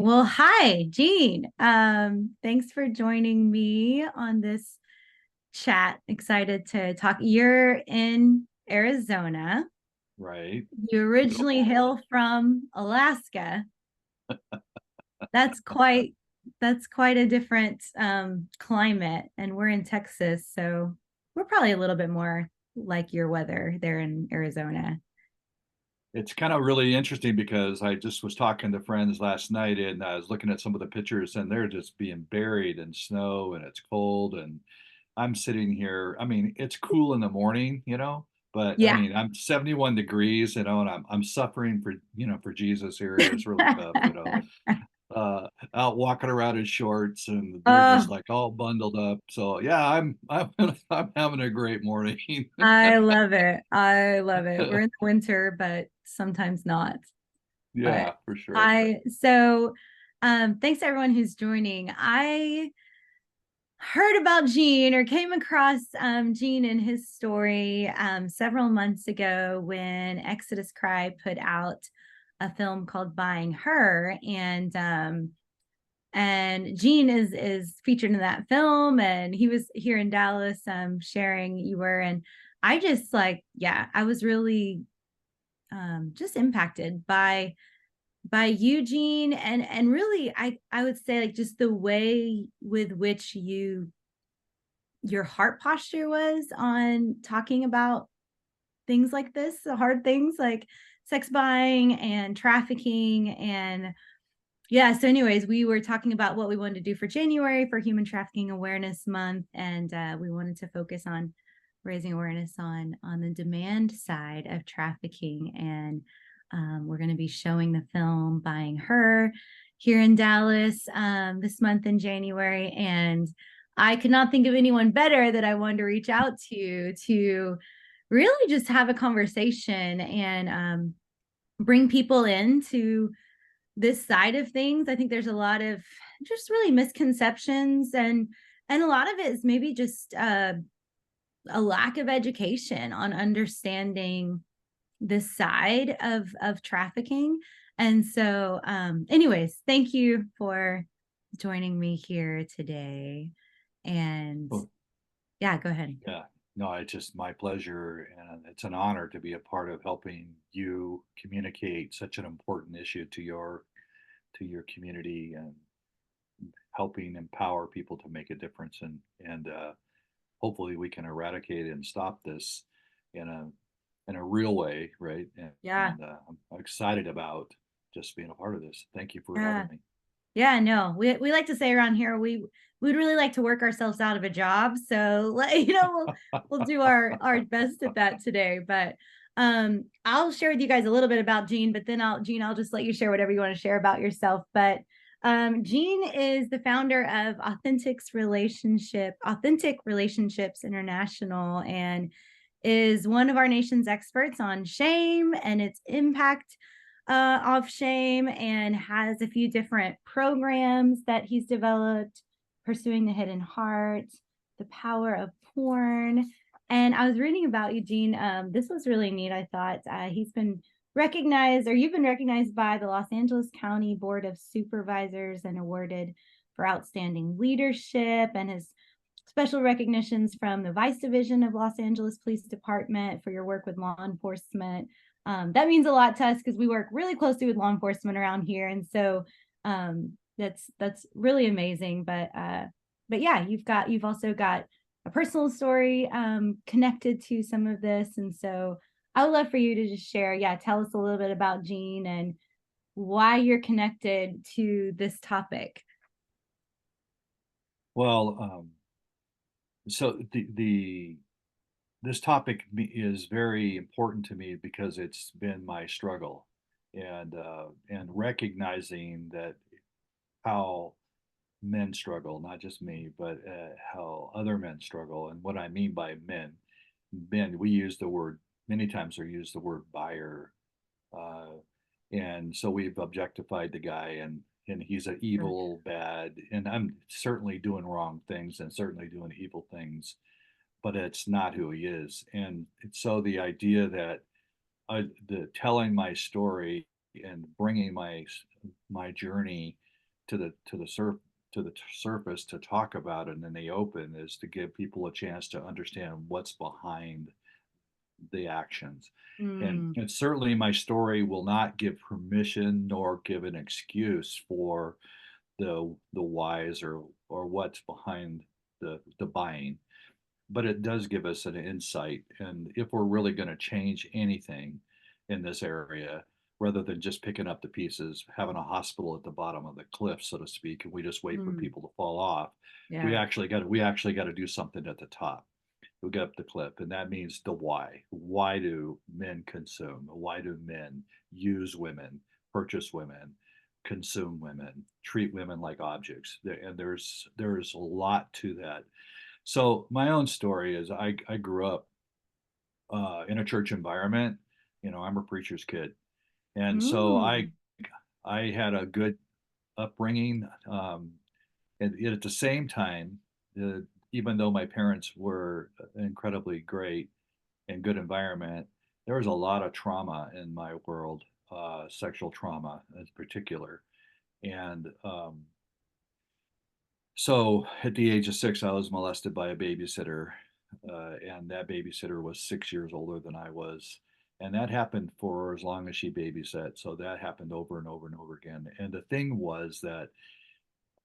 Well, hi, Jean. Thanks for joining me on this chat. Excited to talk. You're in Arizona. Right. You originally Beautiful. hail from Alaska. That's quite that's quite a different climate, and we're in Texas, so we're probably a little bit more like your weather there in Arizona. It's kind of really interesting because I just was talking to friends last night and I was looking at some of the pictures and they're just being buried in snow and it's cold and I'm sitting here. I mean, it's cool in the morning, but I Yeah. mean, I'm 71 degrees, and I'm suffering for Jesus here. It's really tough. Out walking around in shorts and they're just Oh, like all bundled up. So yeah, I'm I'm having a great morning. I love it. I love it. We're in the winter, but sometimes not. But Yeah, for sure. I so thanks to everyone who's joining. I heard about Gene or came across Gene and his story several months ago when Exodus Cry put out a film called Buying Her, and Gene is featured in that film, and he was here in Dallas sharing you were, and I just like, yeah, I was really just impacted by Eugene, and really I would say like just the way with which your heart posture was on talking about things like this, the hard things like sex buying and trafficking. And yeah, so anyways, we were talking about what we wanted to do for January for Human Trafficking Awareness Month, and we wanted to focus on raising awareness on the demand side of trafficking. And we're going to be showing the film Buying Her here in Dallas this month in January. And I could not think of anyone better that I wanted to reach out to really just have a conversation and bring people into this side of things. I think there's a lot of just really misconceptions, and a lot of it is maybe just a lack of education on understanding this side of trafficking. And so anyways, thank you for joining me here today. And Well, yeah, go ahead. yeah, no, it's just my pleasure, and it's an honor to be a part of helping you communicate such an important issue to your community and helping empower people to make a difference, and hopefully we can eradicate and stop this in a real way, right? And, Yeah. and I'm excited about just being a part of this. Thank you for Yeah. having me. Yeah, no, we like to say around here we'd really like to work ourselves out of a job. So we'll do our best at that today. But I'll share with you guys a little bit about Jean, but then I'll just let you share whatever you want to share about yourself. But Jean is the founder of Authentic Relationships International, and is one of our nation's experts on shame and its impact of shame, and has a few different programs that he's developed: Pursuing the Hidden Heart, The Power of Porn. And I was reading about Eugene. This was really neat. I thought he's been recognized, or you've been recognized by the Los Angeles County Board of Supervisors and awarded for outstanding leadership, and his special recognitions from the Vice Division of Los Angeles Police Department for your work with law enforcement. That means a lot to us because we work really closely with law enforcement around here, and so that's really amazing. But yeah, you've also got a personal story connected to some of this, and so I would love for you to just share. Yeah, tell us a little bit about Gene and why you're connected to this topic. Well, so the this topic is very important to me because it's been my struggle, and recognizing that how men struggle, not just me, but how other men struggle. And what I mean by men, we use the word many times. Or use the word buyer, uh, and so we've objectified the guy, and he's an evil, bad, and I'm certainly doing wrong things and certainly doing evil things, but it's not who he is. And so the idea that the telling my story and bringing my journey to the surface to talk about it in the open is to give people a chance to understand what's behind the actions. Mm, And certainly my story will not give permission nor give an excuse for the whys or what's behind the buying, but it does give us an insight. And if we're really going to change anything in this area, rather than just picking up the pieces, having a hospital at the bottom of the cliff, so to speak, and we just wait for mm, people to fall off, yeah. we actually got to do something at the top. We get up the cliff, and that means the why. Why do men consume? Why do men use women, purchase women, consume women, treat women like objects? And there's a lot to that. So my own story is I grew up in a church environment. You know, I'm a preacher's kid, and so Mm, I had a good upbringing. And yet at the same time, even though my parents were incredibly great and good environment, there was a lot of trauma in my world, sexual trauma in particular. And so at the age of 6, I was molested by a babysitter, and that babysitter was 6 years older than I was. And that happened for as long as she babysat. So that happened over and over and over again. And the thing was that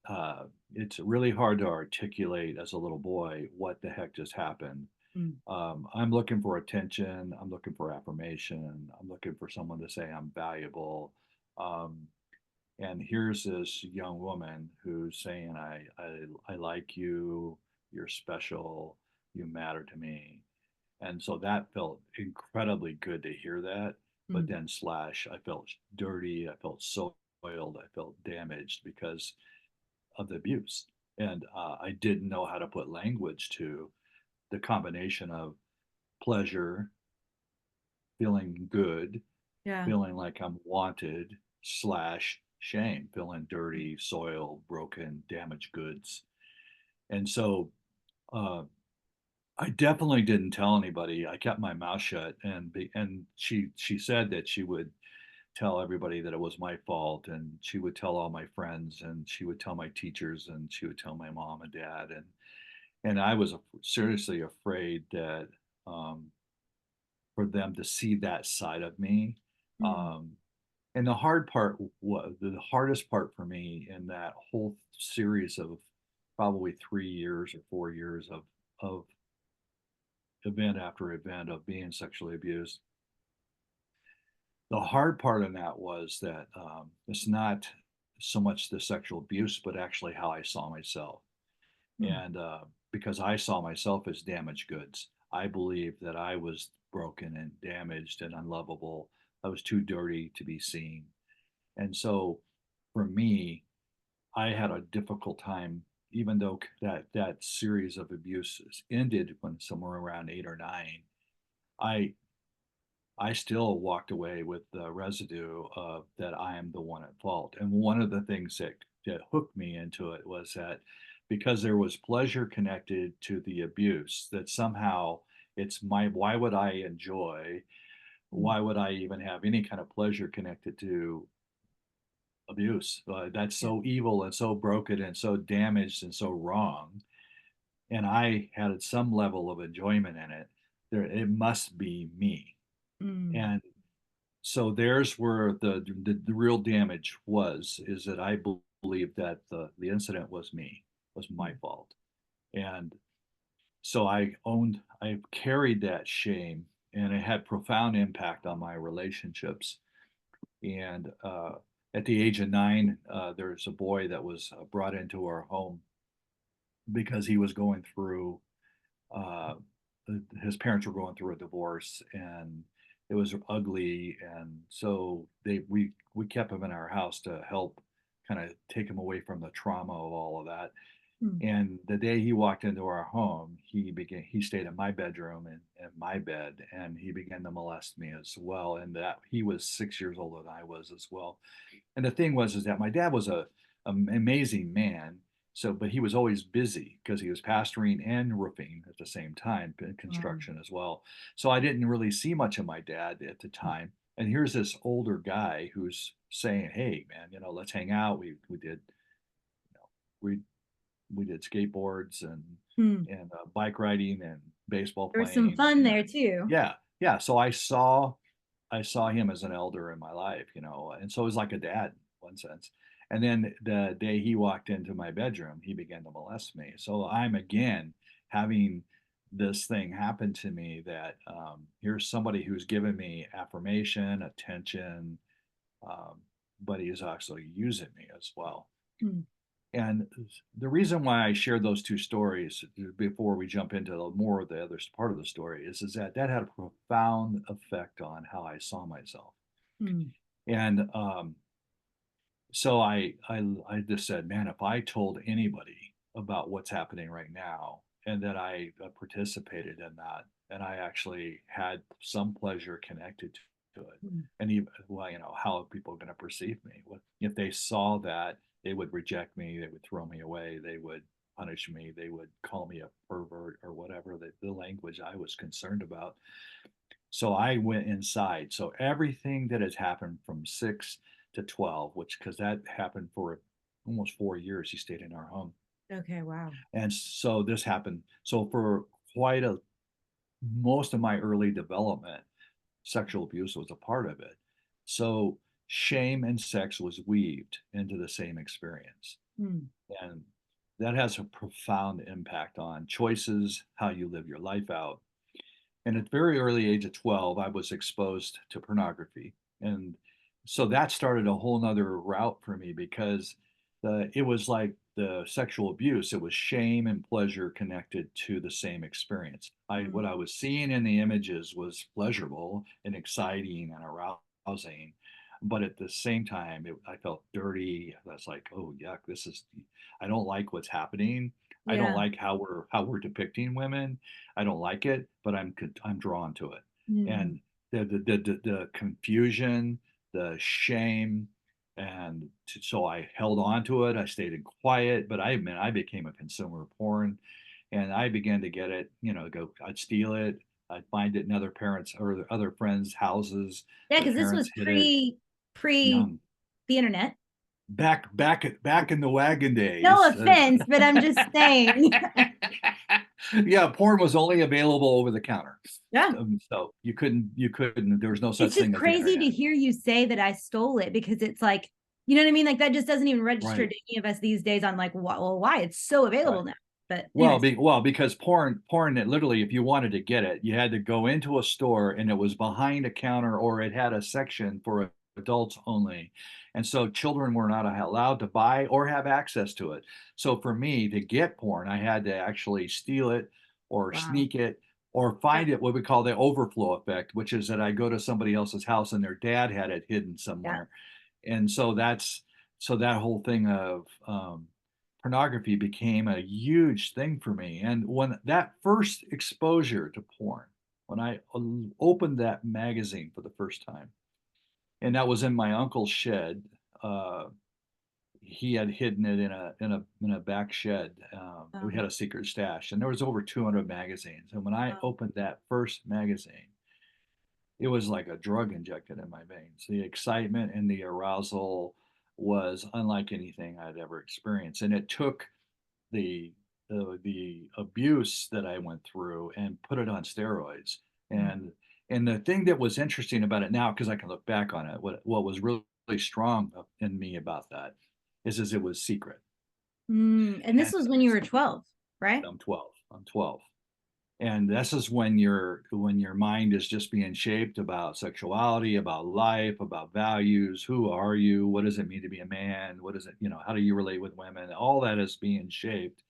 uh, it's really hard to articulate as a little boy what the heck just happened. mm, I'm looking for attention. I'm looking for affirmation. I'm looking for someone to say I'm valuable. Um, and here's this young woman who's saying, I like you. You're special. You matter to me. And so that felt incredibly good to hear that. But mm, then, slash, I felt dirty. I felt soiled. I felt damaged because of the abuse. And I didn't know how to put language to the combination of pleasure, feeling good, yeah. feeling like I'm wanted, slash shame, feeling dirty, soiled, broken, damaged goods. And so uh, I definitely didn't tell anybody. I kept my mouth shut, and she said that she would tell everybody that it was my fault, and she would tell all my friends, and she would tell my teachers, and she would tell my mom and dad, and I was seriously afraid that um, for them to see that side of me. Mm, Um, and the hard part was the hardest part for me in that whole series of probably 3 years or 4 years of event after event of being sexually abused. The hard part in that was that it's not so much the sexual abuse, but actually how I saw myself. mm, And because I saw myself as damaged goods, I believed that I was broken and damaged and unlovable. I was too dirty to be seen. And so for me, I had a difficult time, even though that series of abuses ended when somewhere around 8 or 9. I I still walked away with the residue of that I am the one at fault. And one of the things that hooked me into it was that because there was pleasure connected to the abuse, that somehow it's my why would I enjoy? mm, Why would I even have any kind of pleasure connected to abuse? That's yeah. so evil and so broken and so damaged and so wrong. And I had some level of enjoyment in it. It must be me. Mm, And so there's where the real damage was, is that I believe that the incident was me, was my mm, fault. And so I carried that shame, and it had profound impact on my relationships. And at the age of 9, there's a boy that was brought into our home because he was going through uh, his parents were going through a divorce, and it was ugly, and so we kept him in our house to help kind of take him away from the trauma of all of that. mm, And the day he walked into our home, he stayed in my bedroom and in my bed, and he began to molest me as well. And that he was 6 years older than I was as well. And the thing was is that my dad was a an amazing man. So, but he was always busy because he was pastoring and roofing at the same time, wow. construction as well. So I didn't really see much of my dad at the Mm, time. And here's this older guy who's saying, "Hey, man, let's hang out." We did. we we did skateboards Hmm. and bike riding and baseball There was some playing, fun there and too. yeah, yeah. So I saw him as an elder in my life, you know, and so it was like a dad in one sense. And then the day he walked into my bedroom, he began to molest me. So I'm again having this thing happen to me that here's somebody who's given me affirmation, attention, um, but he is actually using me as well. Hmm. And the reason why I share those two stories before we jump into more of the other part of the story is that that had a profound effect on how I saw myself. Hmm. And so I just said, man, if I told anybody about what's happening right now and that I participated in that and I actually had some pleasure connected to it, Hmm. and even, well, you know, how are people going to perceive me? If they saw that, they would reject me, they would throw me away, they would punish me, they would call me a pervert or whatever the language I was concerned about. So I went inside. So everything that has happened from 6 to 12, which because that happened for almost 4 years, he stayed in our home. Okay, wow. And so this happened. So for quite a most of my early development, sexual abuse was a part of it. So shame and sex was weaved into the same experience. Hmm. And that has a profound impact on choices, how you live your life out. And at the very early age of 12, I was exposed to pornography. And so that started a whole nother route for me because it was like the sexual abuse. It was shame and pleasure connected to the same experience. Hmm. What I was seeing in the images was pleasurable and exciting and arousing. But at the same time, I felt dirty. I was like, oh, yuck, I don't like what's happening. I don't Yeah. like how we're depicting women. I don't like it, but I'm drawn to it. Hmm. And the confusion, the shame, and so I held on to it. I stayed in quiet, but I became a consumer of porn, and I began to get it. You know, go I'd steal it. I'd find it in other parents or other friends' houses. Yeah, The because this was parents hid it pre young. the internet. Back in the wagon No days. offense, but I'm just saying. Yeah, porn was only available over the counter. Yeah. So you couldn't, there was no It's such just thing as the crazy to internet. hear you say that I stole it because it's like, you know what I mean? Like that just doesn't even register Right, to any of us these days on like, well, why it's so available right. now. But Well, anyways, because porn, it literally, if you wanted to get it, you had to go into a store and it was behind a counter or it had a section for adults only. And so children were not allowed to buy or have access to it. So for me to get porn, I had to actually steal it or wow. sneak it or Yep. find it, what we call the overflow effect, which is that I go to somebody else's house and their dad had it hidden Yeah. somewhere. And so that whole thing of pornography became a huge thing for me. And when that first exposure to porn, when I opened that magazine for the first time, and that was in my uncle's shed. Uh, he had hidden it in a back shed. We Um, had a secret stash, and there was over 200 magazines. And when I um, opened that first magazine, it was like a drug injected in my veins. The excitement and the arousal was unlike anything I'd ever experienced, and it took the the abuse that I went through and put it on steroids. And the thing that was interesting about it now, because I can look back on it, what was really strong in me about that is it was secret. and this And was when you were 12, right? I'm 12. I'm 12. And this is when your mind is just being shaped about sexuality, about life, about values. Who are you? What does it mean to be a man? What is it, how do you relate with women? All that is being shaped.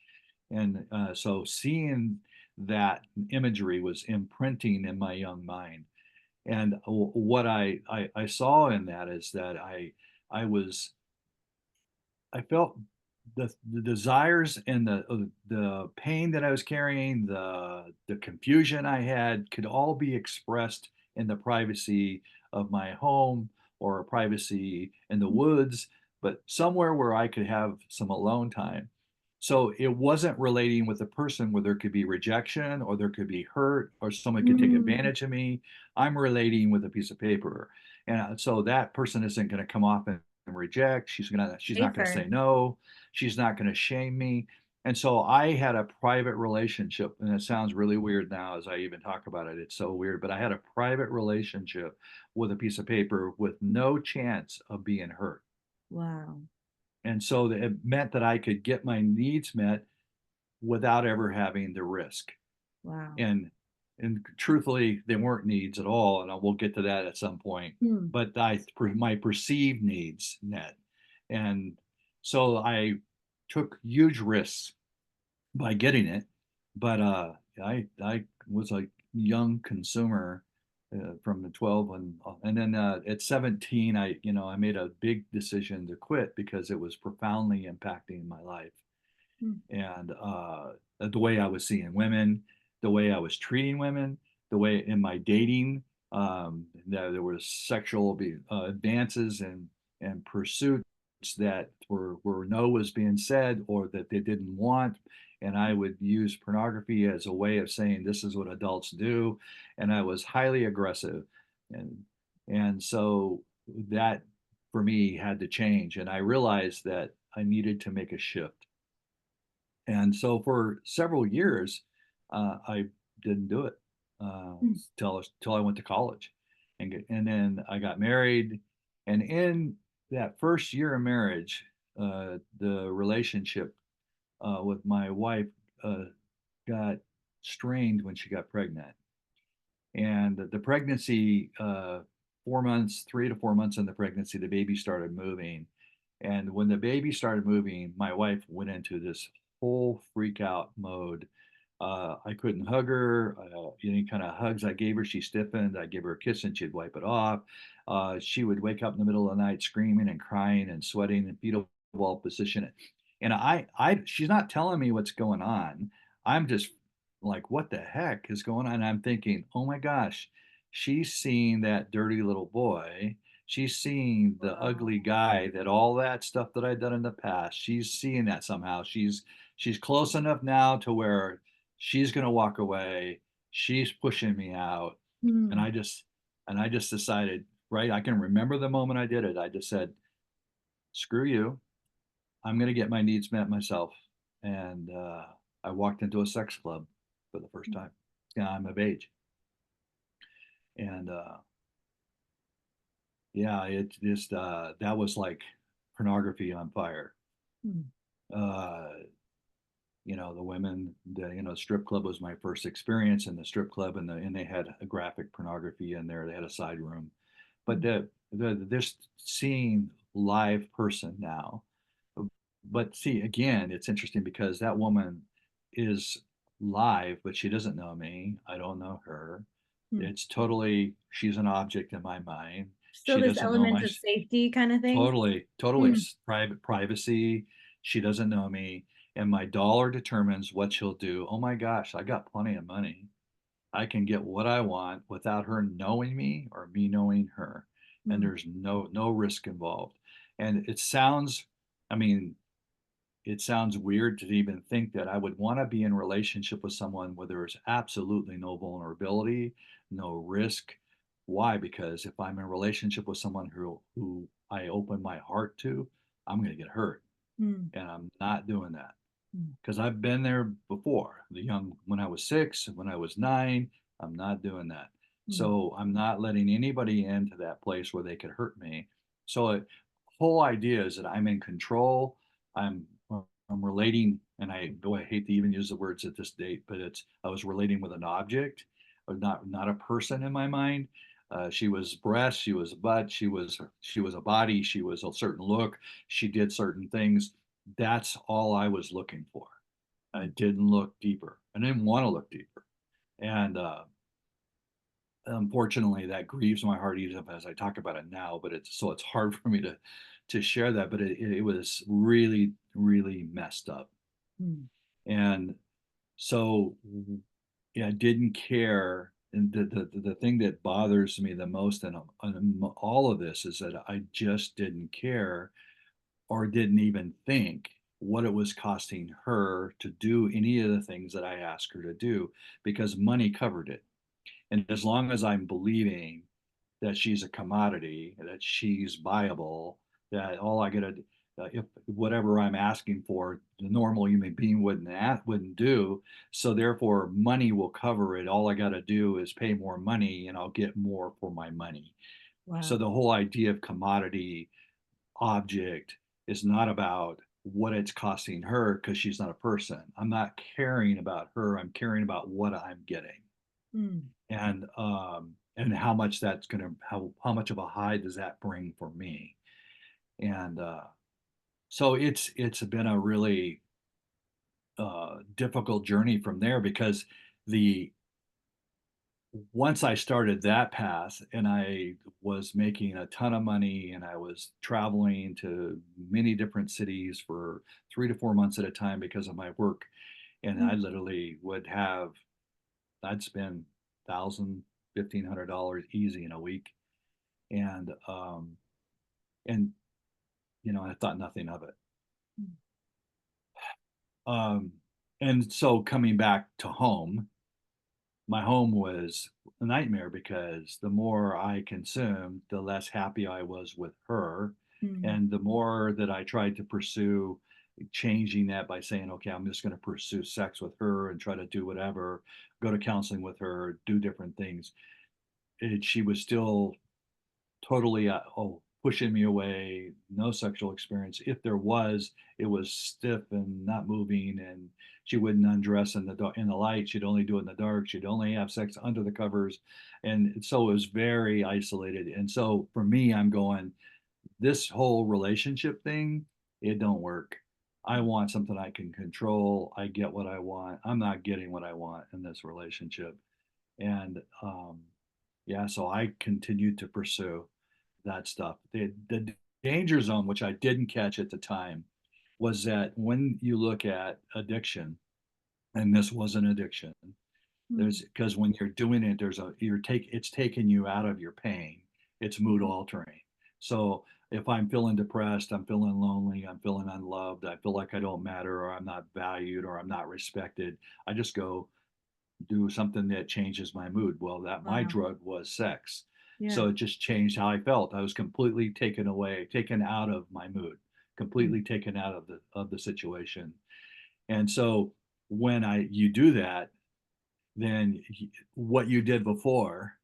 And so seeing that imagery was imprinting in my young mind. And what I saw in that is that I was I felt the desires and the pain that I was carrying, the confusion I had could all be expressed in the privacy of my home or privacy in the woods, but somewhere where I could have some alone time. So it wasn't relating with a person where there could be rejection or there could be hurt or someone could take Mm, advantage of me. I'm relating with a piece of paper. And so that person isn't going to come off reject. She's not gonna say Safer. no. She's not gonna shame me. And so I had a private relationship, and it sounds really weird now as I even talk about it. It's so weird, but I had a private relationship with a piece of paper with no chance of being hurt. Wow. And so it meant that I could get my needs met without ever having the risk. Wow. And truthfully, they weren't needs at all, and we'll get to that at some point. Hmm. But my perceived needs met, and so I took huge risks by getting it. But I was a young consumer from the 12, and then at 17, I made a big decision to quit because it was profoundly impacting my life, Hmm. and the way I was seeing women, the way I was treating women, the way in my dating, there was sexual advances and pursuits that were no was being said or that they didn't want. And I would use pornography as a way of saying this is what adults do. And I was highly aggressive. And so that for me had to change. And I realized that I needed to make a shift. And so for several years, I didn't do it Hmm. till I went to college, and then I got married. And in that first year of marriage, the relationship with my wife uh, got strained when she got pregnant. And the pregnancy, 4 months, 3 to 4 months in the pregnancy, the baby started moving. And when the baby started moving, my wife went into this whole freak out mode. I couldn't hug her. Any kind of hugs I gave her, she stiffened. I gave her a kiss and she'd wipe it off. She would wake up in the middle of the night screaming and crying and sweating in fetal position. And she's not telling me what's going on. I'm just like, what the heck is going on? And I'm thinking, oh my gosh, she's seeing that dirty little boy. She's seeing the Wow. ugly guy that all that stuff that I've done in the past. She's seeing that somehow. She's close enough now to where she's gonna walk away. She's pushing me out. And Hmm. I just decided, right? I can remember the moment I did it. I just said, screw you. I'm gonna get my needs met myself. And I walked into a sex club for the first time. Yeah, I'm of age. And yeah, it just that was like pornography on fire. Hmm. Uh, the women, strip club was my first experience in the strip club, and they had a graphic pornography in there. They had a side room, but Hmm. this seeing live person now. But see, again, it's interesting because that woman is live, but she doesn't know me. I don't know her. Hmm. It's totally, she's an object in my mind. Still She this doesn't know element my, of safety kind of thing. totally Hmm. private privacy. She doesn't know me. And my dollar determines what she'll do. Oh my gosh, I got plenty of money. I can get what I want without her knowing me or me knowing her. And Hmm. there's no risk involved. And I mean, it sounds weird to even think that I would want to be in a relationship with someone where there is absolutely no vulnerability, no risk. Why? Because if I'm in a relationship with someone who I open my heart to, I'm going to get hurt, Hmm. and I'm not doing that Hmm. because I've been there before. When I was 6, when I was 9, I'm not doing that. Hmm. So I'm not letting anybody into that place where they could hurt me. So the whole idea is that I'm in control. I'm I'm relating, and I hate to even use the words at this date, but I was relating with an object, or not a person in my mind. She was breast, she was a butt, she was a body, she was a certain look, she did certain things. That's all I was looking for. I didn't look deeper. I didn't want to look deeper. And unfortunately, that grieves my heart even as I talk about it now. But it's hard for me to share that. But it was really really messed up. Hmm. And so yeah, I didn't care. And the thing that bothers me the most in all of this is that I just didn't care or didn't even think what it was costing her to do any of the things that I asked her to do because money covered it. And as long as I'm believing that she's a commodity, that she's viable, that all I gotta, if whatever I'm asking for, the normal human being wouldn't do. So therefore, money will cover it. All I gotta do is pay more money, and I'll get more for my money. So Wow. the whole idea of commodity object is not about what it's costing her because she's not a person. I'm not caring about her. I'm caring about what I'm getting, Mm. and how much that's gonna how much of a high does that bring for me. And so it's been a really difficult journey from there because the once I started that path and I was making a ton of money and I was traveling to many different cities for 3 to 4 months at a time because of my work. And I Mm. literally I'd spend thousand, $1,500 easy in a week. And, and, I thought nothing of it. Mm. Um, and so coming back to home, my home was a nightmare because the more I consumed, the less happy I was with her. Mm. And the more that I tried to pursue changing that by saying, okay, I'm just going to pursue sex with her and try to do whatever, go to counseling with her, do different things. She was still totally pushing me away, no sexual experience. If there was, it was stiff and not moving, and she wouldn't undress in the light. She'd only do it in the dark. She'd only have sex under the covers, and so it was very isolated. And so for me, I'm going, this whole relationship thing, it don't work. I want something I can control. I get what I want. I'm not getting what I want in this relationship. And yeah, so I continued to pursue that stuff. The danger zone, which I didn't catch at the time, was that when you look at addiction, and this was an addiction, Mm. there's because when you're doing it, it's taking you out of your pain. It's mood Mm. altering. So if I'm feeling depressed, I'm feeling lonely, I'm feeling unloved, I feel like I don't matter, or I'm not valued, or I'm not respected, I just go do something that changes my mood. Well, that my Wow. drug was sex. Yeah. So it just changed how I felt. I was completely taken out of my mood, Mm. completely taken out of the situation. And so when I you do that, then what you did before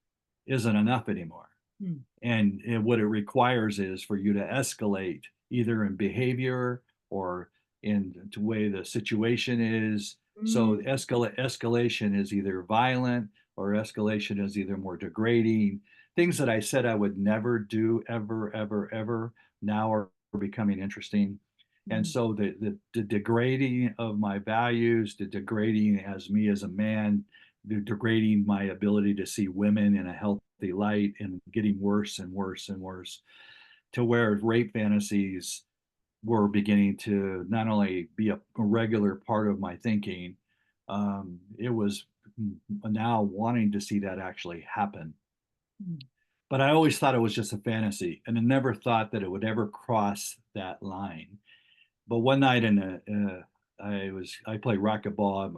isn't enough anymore. Mm. And what it requires is for you to escalate either in behavior or in the way the situation is. So Mm. escalation is either violent, or escalation is either more degrading. Things that I said I would never do ever, ever, ever now are becoming interesting. And Mm. so the degrading of my values, the degrading as me as a man, the degrading my ability to see women in a healthy light, and getting worse and worse and worse, to where rape fantasies were beginning to not only be a regular part of my thinking, it was now wanting to see that actually happen. Mm. But I always thought it was just a fantasy, and I never thought that it would ever cross that line. But one night I play racquetball.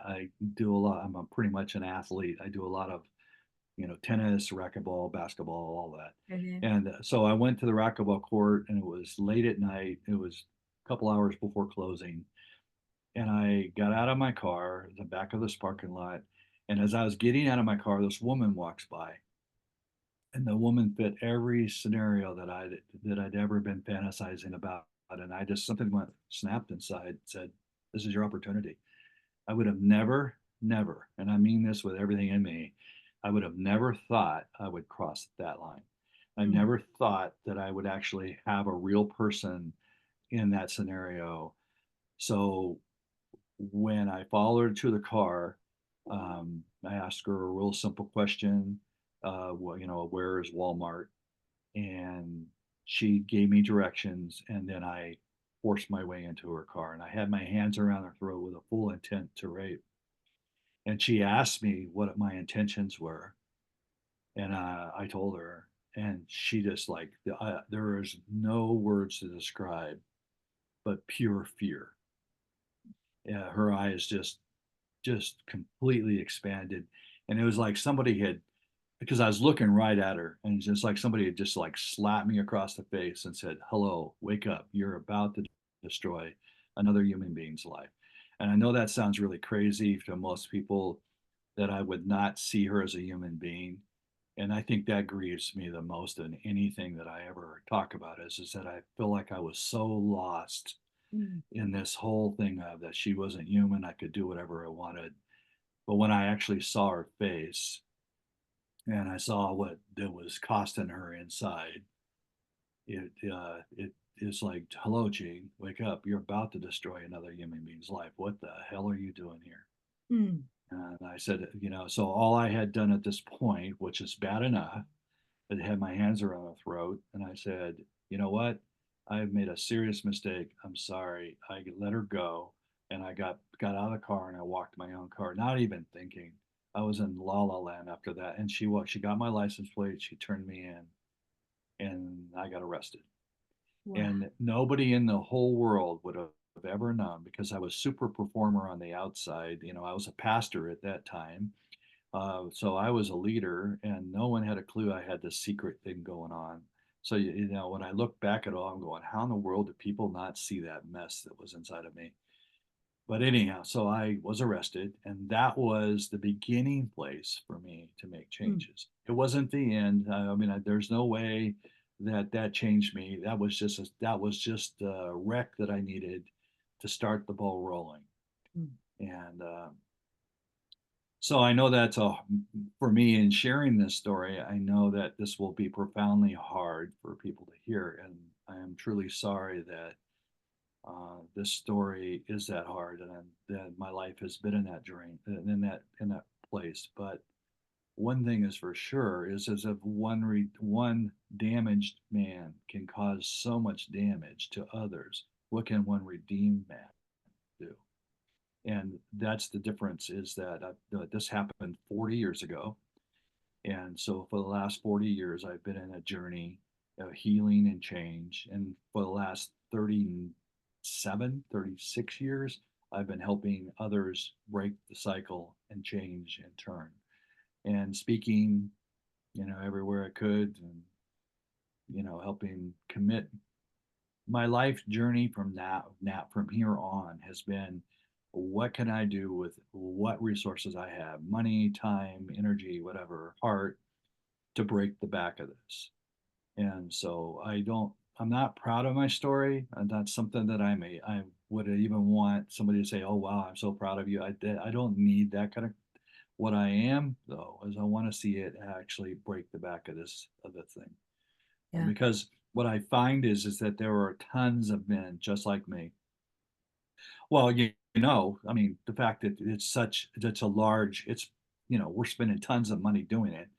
I do a lot. I'm pretty much an athlete. I do a lot of tennis, racquetball, basketball, all that. Okay. And so I went to the racquetball court, and it was late at night. It was a couple hours before closing, and I got out of my car, the back of this parking lot. And as I was getting out of my car, this woman walks by, and the woman fit every scenario that I'd ever been fantasizing about. And I just something went snapped inside, said, "This is your opportunity." I would have never, and I mean this with everything in me, I would have never thought I would cross that line. I Mm. never thought that I would actually have a real person in that scenario. So when I followed her to the car, I asked her a real simple question. Well, where is Walmart? And she gave me directions, and then I forced my way into her car, and I had my hands around her throat with a full intent to rape. And she asked me what my intentions were, and I told her, and she just like there is no words to describe but pure fear. Yeah, her eyes just completely expanded, and it was like somebody had because I was looking right at her, and it's just like somebody had just like slapped me across the face and said, "Hello, wake up. You're about to destroy another human being's life." And I know that sounds really crazy to most people, that I would not see her as a human being. And I think that grieves me the most in anything that I ever talk about, is that I feel like I was so lost Mm. in this whole thing of that she wasn't human. I could do whatever I wanted. But when I actually saw her face and I saw what it was costing her inside, it is like, "Hello, Gene, wake up. You're about to destroy another human being's life. What the hell are you doing here?" Mm. And I said, so all I had done at this point, which is bad enough, I had my hands around her throat, and I said, "You know what? I've made a serious mistake. I'm sorry." I let her go, and I got out of the car and I walked my own car, not even thinking. I was in la la land after that. And she got my license plate. She turned me in, and I got arrested. Wow. And nobody in the whole world would have ever known, because I was super performer on the outside. I was a pastor at that time, so I was a leader, and no one had a clue I had this secret thing going on. So, when I look back at it all, I'm going, how in the world did people not see that mess that was inside of me? But anyhow, so I was arrested, and that was the beginning place for me to make Mm. changes. It wasn't the end. I mean, there's no way that changed me. That was just a wreck that I needed to start the ball rolling. Mm. And so I know for me in sharing this story, I know that this will be profoundly hard for people to hear. And I am truly sorry that this story is that hard, and that my life has been in that journey, in that place. But one thing is for sure is, as if one damaged man can cause so much damage to others, what can one redeemed man do? And that's the difference, is that this happened 40 years ago. And so for the last 40 years, I've been in a journey of healing and change. And for the last 37, 36 years, I've been helping others break the cycle and change and turn, and speaking, everywhere I could, and, helping commit. My life journey from here on has been, what can I do with what resources I have, money, time, energy, whatever, heart, to break the back of this. And so I'm not proud of my story. And that's something that I would even want somebody to say, "Oh, wow, I'm so proud of you." I don't need that kind of. What I am, though, is I want to see it actually break the back of the thing. Yeah. Because what I find is that there are tons of men just like me. Well, I mean, the fact that it's a large, we're spending tons of money doing it.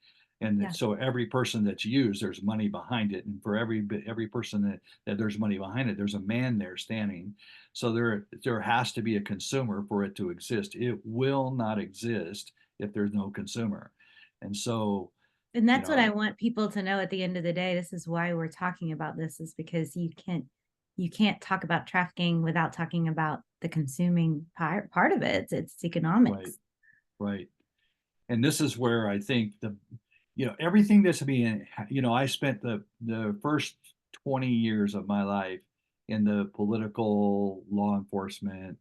And Yeah. so every person that's used, there's money behind it. And for every person that there's money behind it, there's a man there standing. So there has to be a consumer for it to exist. It will not exist if there's no consumer. And so, And you that's what I know, want people to know at the end of the day. This is why we're talking about this, is because you can't talk about trafficking without talking about the consuming part of it. It's right, economics. right. And this is where I think everything that's being, I spent the first 20 years of my life in the political law enforcement,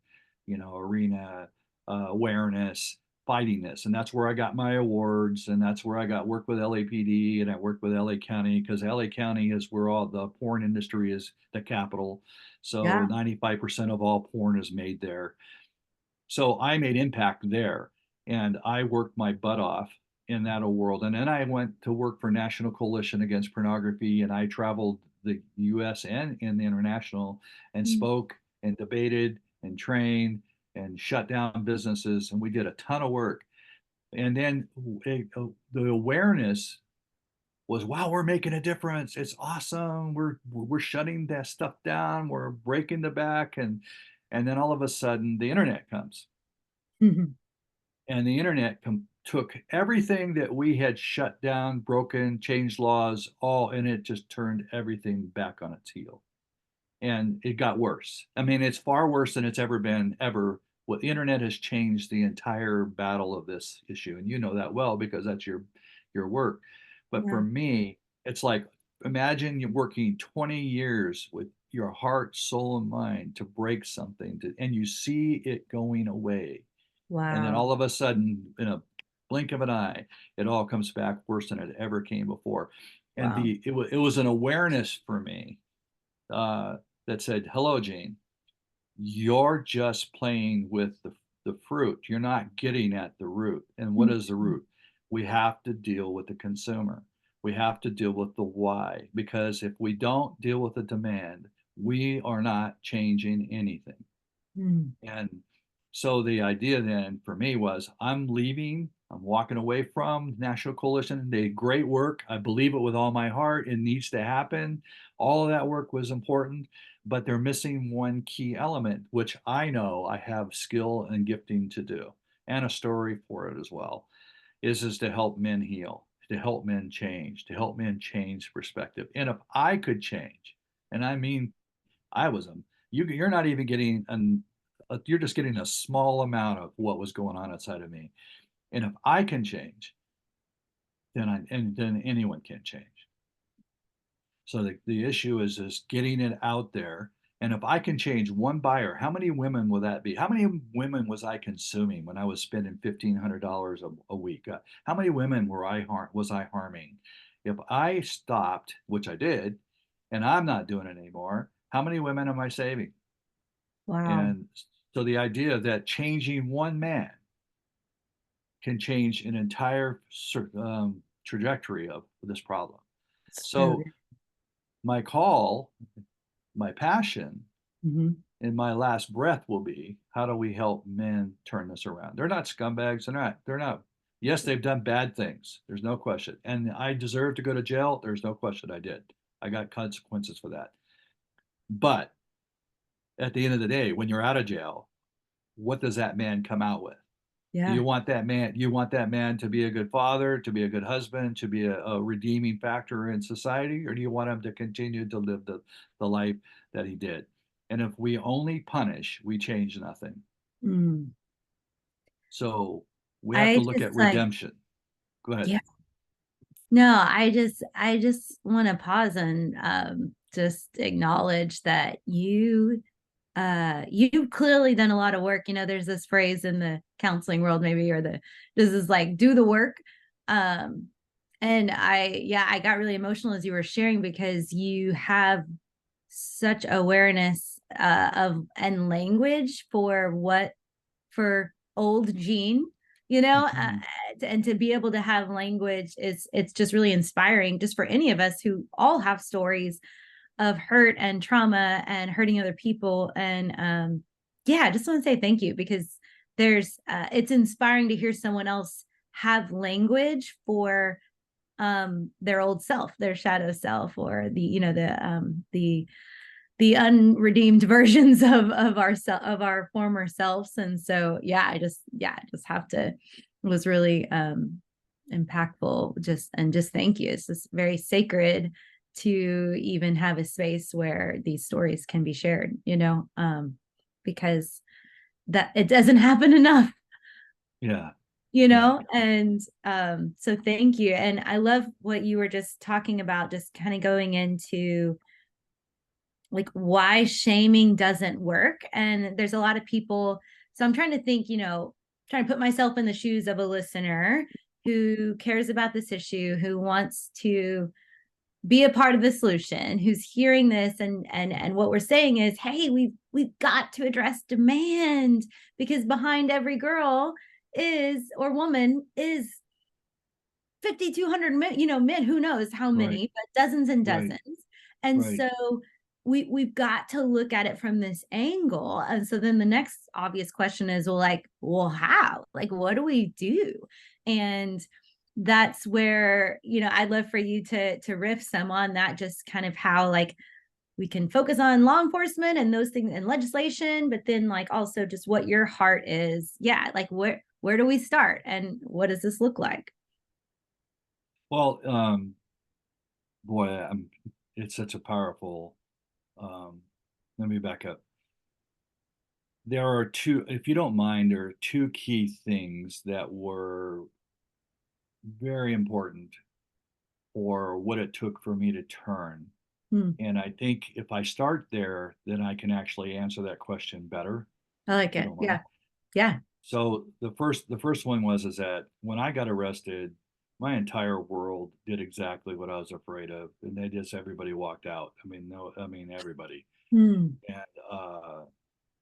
arena, awareness, fighting this. And that's where I got my awards. And that's where I got work with LAPD, and I worked with LA County, because LA County is where all the porn industry is, the capital. So Yeah. 95% of all porn is made there. So I made impact there, and I worked my butt off in that world. And then I went to work for National Coalition Against Pornography, and I traveled the US and in the international, and Mm. spoke and debated and trained and shut down businesses. And we did a ton of work. And then the awareness was, wow, we're making a difference. It's awesome. We're shutting that stuff down. We're breaking the back. And then all of a sudden the internet comes, and the internet took everything that we had shut down, broken, changed laws, all, and it just turned everything back on its heel. And it got worse. I mean, it's far worse than it's ever been, ever. What the internet has changed the entire battle of this issue. And you know that well, because that's your work. But for Yeah. me, it's like, imagine you're working 20 years with your heart, soul, and mind to break something, and you see it going away. And then Wow. all of a sudden, in a blink of an eye, it all comes back worse than it ever came before. And Wow. it was an awareness for me, that said, "Hello, Gene. You're just playing with the fruit. You're not getting at the root. And what is the Mhm. root? We have to deal with the consumer. We have to deal with the why. Because if we don't deal with the demand, we are not changing anything." Mm. And so the idea then for me was, I'm leaving, I'm walking away from National Coalition. They did great work. I believe it with all my heart. It needs to happen. All of that work was important, but they're missing one key element, which I know I have skill and gifting to do, and a story for it as well, is to help men heal, to help men change, to help men change perspective. And if I could change, and I mean I was you're not even getting you're just getting a small amount of what was going on inside of me. And if I can change, then anyone can change. So the issue is just getting it out there. And if I can change one buyer, how many women will that be? How many women was I consuming when I was spending $1,500 a week? How many women was I harming? If I stopped, which I did, and I'm not doing it anymore, how many women am I saving? Wow. And so the idea that changing one man can change an entire trajectory of this problem. So So good. my call, my passion, Mhm. in my last breath will be, how do we help men turn this around? They're not scumbags. They're not. Yes, they've done bad things. There's no question. And I deserve to go to jail. There's no question I did. I got consequences for that. But at the end of the day, when you're out of jail, what does that man come out with? Do Yeah. you want that man? You want that man to be a good father, to be a good husband, to be a redeeming factor in society, or do you want him to continue to live the life that he did? And if we only punish, we change nothing. Mm. So we have to I look just at like, redemption. Go ahead. yeah. No, I just want to pause and just acknowledge that you've clearly done a lot of work. There's this phrase in the counseling world, maybe, or this is like, do the work. Um, and I got really emotional as you were sharing, because you have such awareness of and language for old Gene, Mhm. and to be able to have language is it's just really inspiring, just for any of us who all have stories of hurt and trauma and hurting other people. And yeah, I just want to say thank you, because it's inspiring to hear someone else have language for their old self, their shadow self, or the unredeemed versions of our former selves. And so I just have to, it was really impactful, just thank you. It's just very sacred to even have a space where these stories can be shared, because that it doesn't happen enough, Yeah. Yeah. and so thank you. And I love what you were just talking about, just kind of going into like why shaming doesn't work. And there's a lot of people. So I'm trying to think, trying to put myself in the shoes of a listener who cares about this issue, who wants to be a part of the solution, who's hearing this, and what we're saying is, hey, we've got to address demand, because behind every girl is or woman is 5,200 men, men, who knows how Right. many, but dozens and Right. dozens. And Right. so we've got to look at it from this angle. And so then the next obvious question is, well, how? Like, what do we do? And that's where, I'd love for you to riff some on that, just kind of how, like, we can focus on law enforcement and those things and legislation, but then, like, also just what your heart is. Yeah, like, where do we start, and what does this look like? Well, boy, it's such a powerful. Um, Let me back up. There are two, if you don't mind, there are two key things very important for what it took for me to turn. Hmm. And I think if I start there, then I can actually answer that question better, I like if you it. don't mind. Yeah. Yeah. So the first one was is that when I got arrested, my entire world did exactly what I was afraid of, and they just everybody walked out. I mean, no, I mean everybody, Hmm. and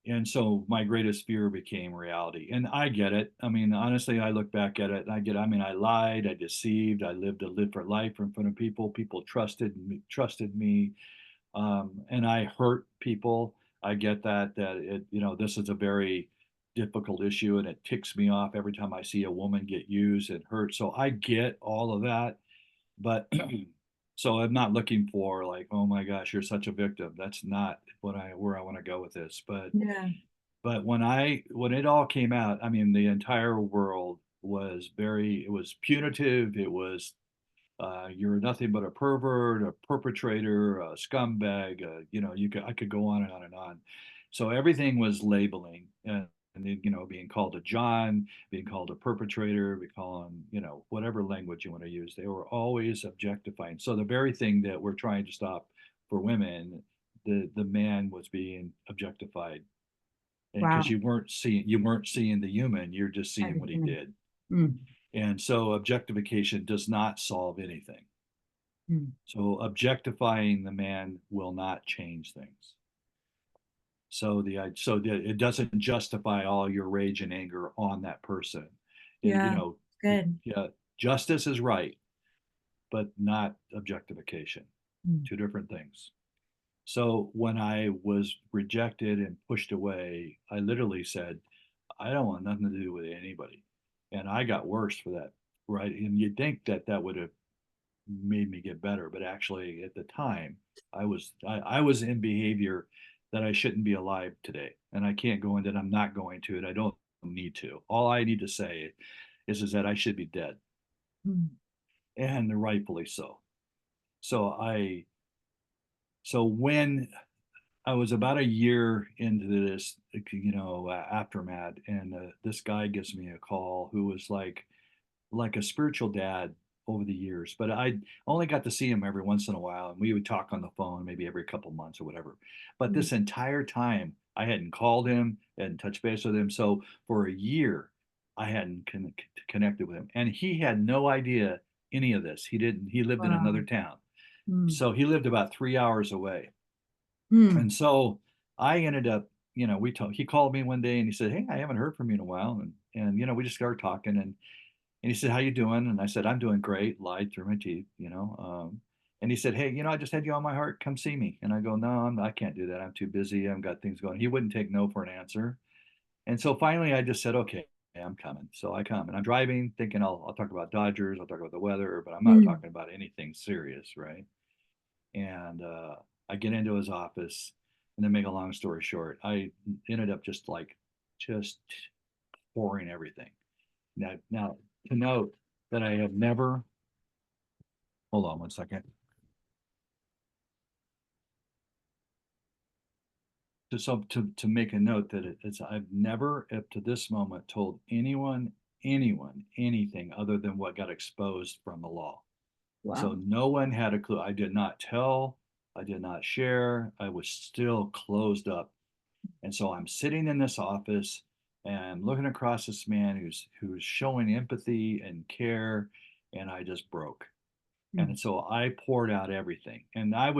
and so my greatest fear became reality. And I get it. I mean, honestly, I look back at it and I get. I mean, I lied, I deceived, I lived a different life in front of people. People trusted me, and I hurt people. I get that this is a very difficult issue, and it ticks me off every time I see a woman get used and hurt. So I get all of that, but so I'm not looking for like, oh my gosh, you're such a victim. That's not where I want to go with this. Yeah. But when it all came out, I mean, the entire world was it was punitive. It was you're nothing but a pervert, a perpetrator, a scumbag. I could go on and on and on. So everything was labeling, and being called a John, being called a perpetrator, be calling, whatever language you want to use. They were always objectifying. So the very thing that we're trying to stop for women, the man was being objectified, and because Wow. you weren't seeing the human, you're just seeing what he Everything. did. Hmm. And so objectification does not solve anything. Hmm. So objectifying the man will not change things. So it doesn't justify all your rage and anger on that person. And, Yeah. Good. yeah, justice is right, but not objectification. Hmm. Two different things. So when I was rejected and pushed away, I literally said, I don't want nothing to do with anybody. And I got worse for that, right? And you'd think that that would have made me get better, but actually at the time I was in behavior that I shouldn't be alive today. And I can't go into it. I'm not going to, and I don't need to. All I need to say is that I should be dead, Hmm. and rightfully so. So when I was about a year into this, aftermath, and this guy gives me a call who was like a spiritual dad over the years, but I only got to see him every once in a while, and we would talk on the phone maybe every couple months or whatever. But Hmm. this entire time, I hadn't called him, hadn't touched base with him. So for a year, I hadn't connected with him, and he had no idea any of this. He didn't. He lived in Wow. another town, Hmm. so he lived about 3 hours away. Hmm. And so I ended up, he called me one day and he said, "Hey, I haven't heard from you in a while," and we just started talking, and he said, "How you doing?" And I said, "I'm doing great." Lied through my teeth. And he said, "Hey, I just had you on my heart. Come see me." And I go, "No, I can't do that. I'm too busy. I've got things going." He wouldn't take no for an answer. And so finally I just said, "Okay, I'm coming." So I come, and I'm driving thinking I'll talk about Dodgers, I'll talk about the weather, but I'm not Hmm. talking about anything serious, right? And I get into his office, and then make a long story short, I ended up just pouring everything. Now, to note that I have never, hold on one second. To make a note that it's I've never up to this moment told anyone anything other than what got exposed from the law. So Wow. no one had a clue. I did not tell, I did not share. I was still closed up. And so I'm sitting in this office and I'm looking across this man who's showing empathy and care, and I just broke. Hmm. And so I poured out everything. And I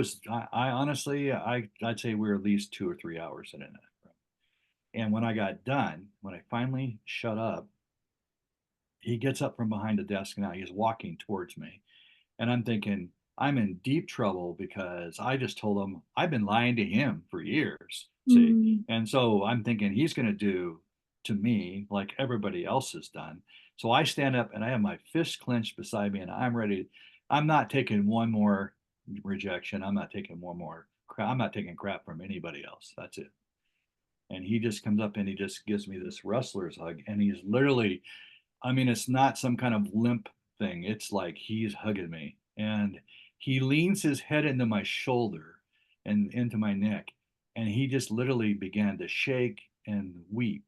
honestly, I'd say we were at least 2 or 3 hours in it. And when I got done, when I finally shut up, he gets up from behind the desk now. He's walking towards me. And I'm thinking, I'm in deep trouble because I just told him I've been lying to him for years. See? Hmm. And so I'm thinking he's going to do to me like everybody else has done. So I stand up and I have my fist clenched beside me, and I'm ready. I'm not taking one more rejection. I'm not taking one more crap. I'm not taking crap from anybody else. That's it. And he just comes up and he just gives me this wrestler's hug. And he's literally, I mean, it's not some kind of limp thing. It's like he's hugging me. And he leans his head into my shoulder and into my neck. And he just literally began to shake and weep.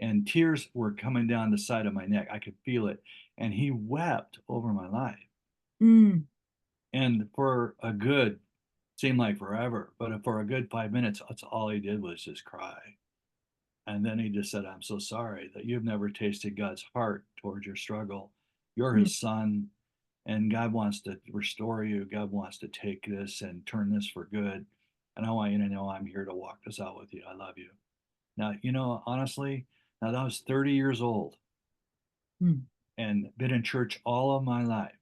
and tears were coming down the side of my neck. I could feel it. And he wept over my life. Mm. And for a good, seemed like forever, but for a good 5 minutes, that's all he did was just cry. And then he just said, I'm so sorry that you've never tasted God's heart towards your struggle. You're Mm. his son, and God wants to restore you. God wants to take this and turn this for good. And I want you to know I'm here to walk this out with you. I love you. Now, honestly, now that I was 30 years old Mm. and been in church all of my life.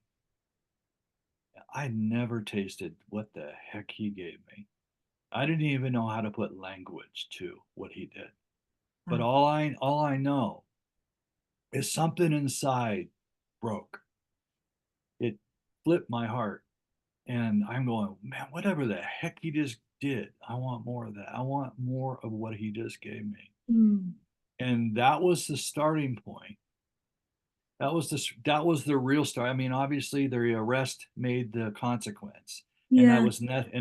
I never tasted what the heck he gave me. I didn't even know how to put language to what he did. But Wow. all I know is something inside broke. It flipped my heart. And I'm going, man, whatever the heck he just did, I want more of that. I want more of what he just gave me. Mm. And that was the starting point. That was the real start. I mean, obviously the arrest made the consequence, and that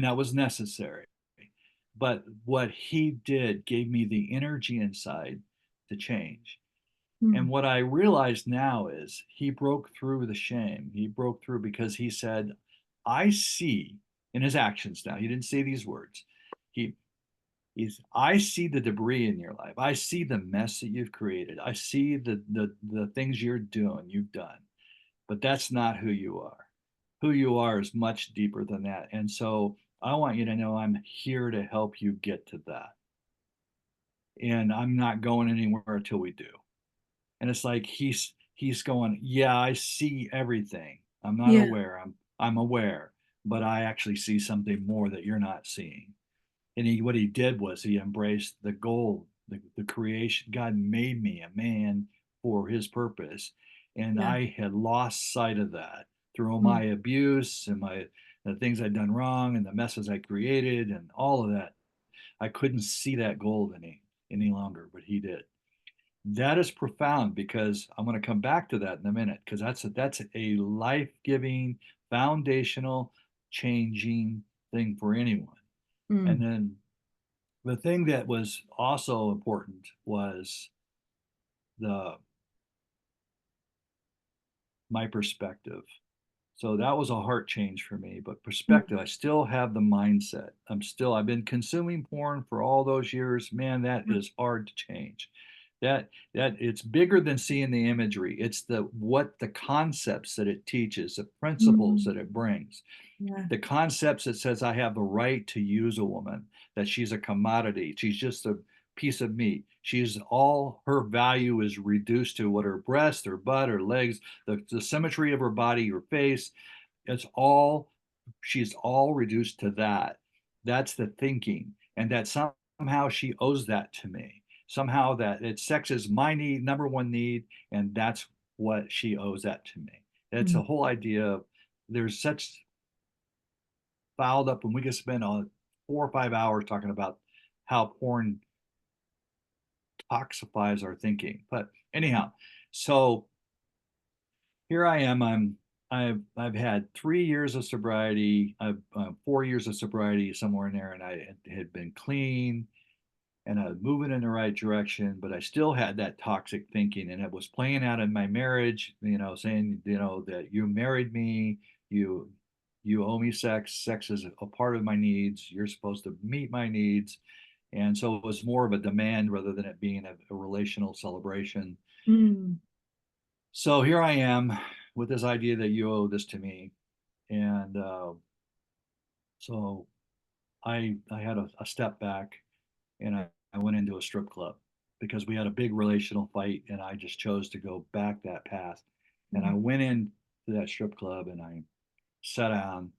Yeah. was necessary. But what he did gave me the energy inside to change. And Mm. what I realize now is he broke through the shame. He broke through because he said, I see in his actions now. He didn't say these words. He I see the debris in your life. I see the mess that you've created. I see the things you've done. But that's not who you are. Who you are is much deeper than that. And so I want you to know I'm here to help you get to that. And I'm not going anywhere until we do. And it's like he's going, yeah, I see everything. I'm not Yeah. aware. I'm aware, but I actually see something more that you're not seeing. And what he did was he embraced the goal, the creation. God made me a man for his purpose, and Yeah. I had lost sight of that through Mm. my abuse and the things I'd done wrong and the messes I created and all of that. I couldn't see that gold any longer, but he did. That is profound because I'm going to come back to that in a minute because that's a life-giving, foundational, changing thing for anyone. And Mm. then the thing that was also important was the my perspective. So that was a heart change for me, but Mm. perspective, I still have the mindset. I've been consuming porn for all those years. Man, that is hard to change. That it's bigger than seeing the imagery. It's the concepts that it teaches, the principles Mm. that it brings, Yeah. the concepts that says I have the right to use a woman, that she's a commodity, she's just a piece of meat. She's all her value is reduced to what her breast, her butt, her legs, the symmetry of her body, her face. It's all she's all reduced to that. That's the thinking, and that somehow she owes that to me. Somehow sex is my number one need, and that's what she owes that to me. That's the Mm. whole idea of there's such fouled up, and we could spend 4 or 5 hours talking about how porn toxifies our thinking. But anyhow, so here I am. I've had 3 years of sobriety. I've 4 years of sobriety somewhere in there, and I had been clean and I was moving in the right direction, but I still had that toxic thinking, and it was playing out in my marriage. Saying that you married me, you you owe me sex. Sex is a part of my needs. You're supposed to meet my needs, and so it was more of a demand rather than it being a relational celebration. Mm. So here I am with this idea that you owe this to me, and so I had a step back, and I went into a strip club because we had a big relational fight, and I just chose to go back that path. And I Mm. went into that strip club and I sat down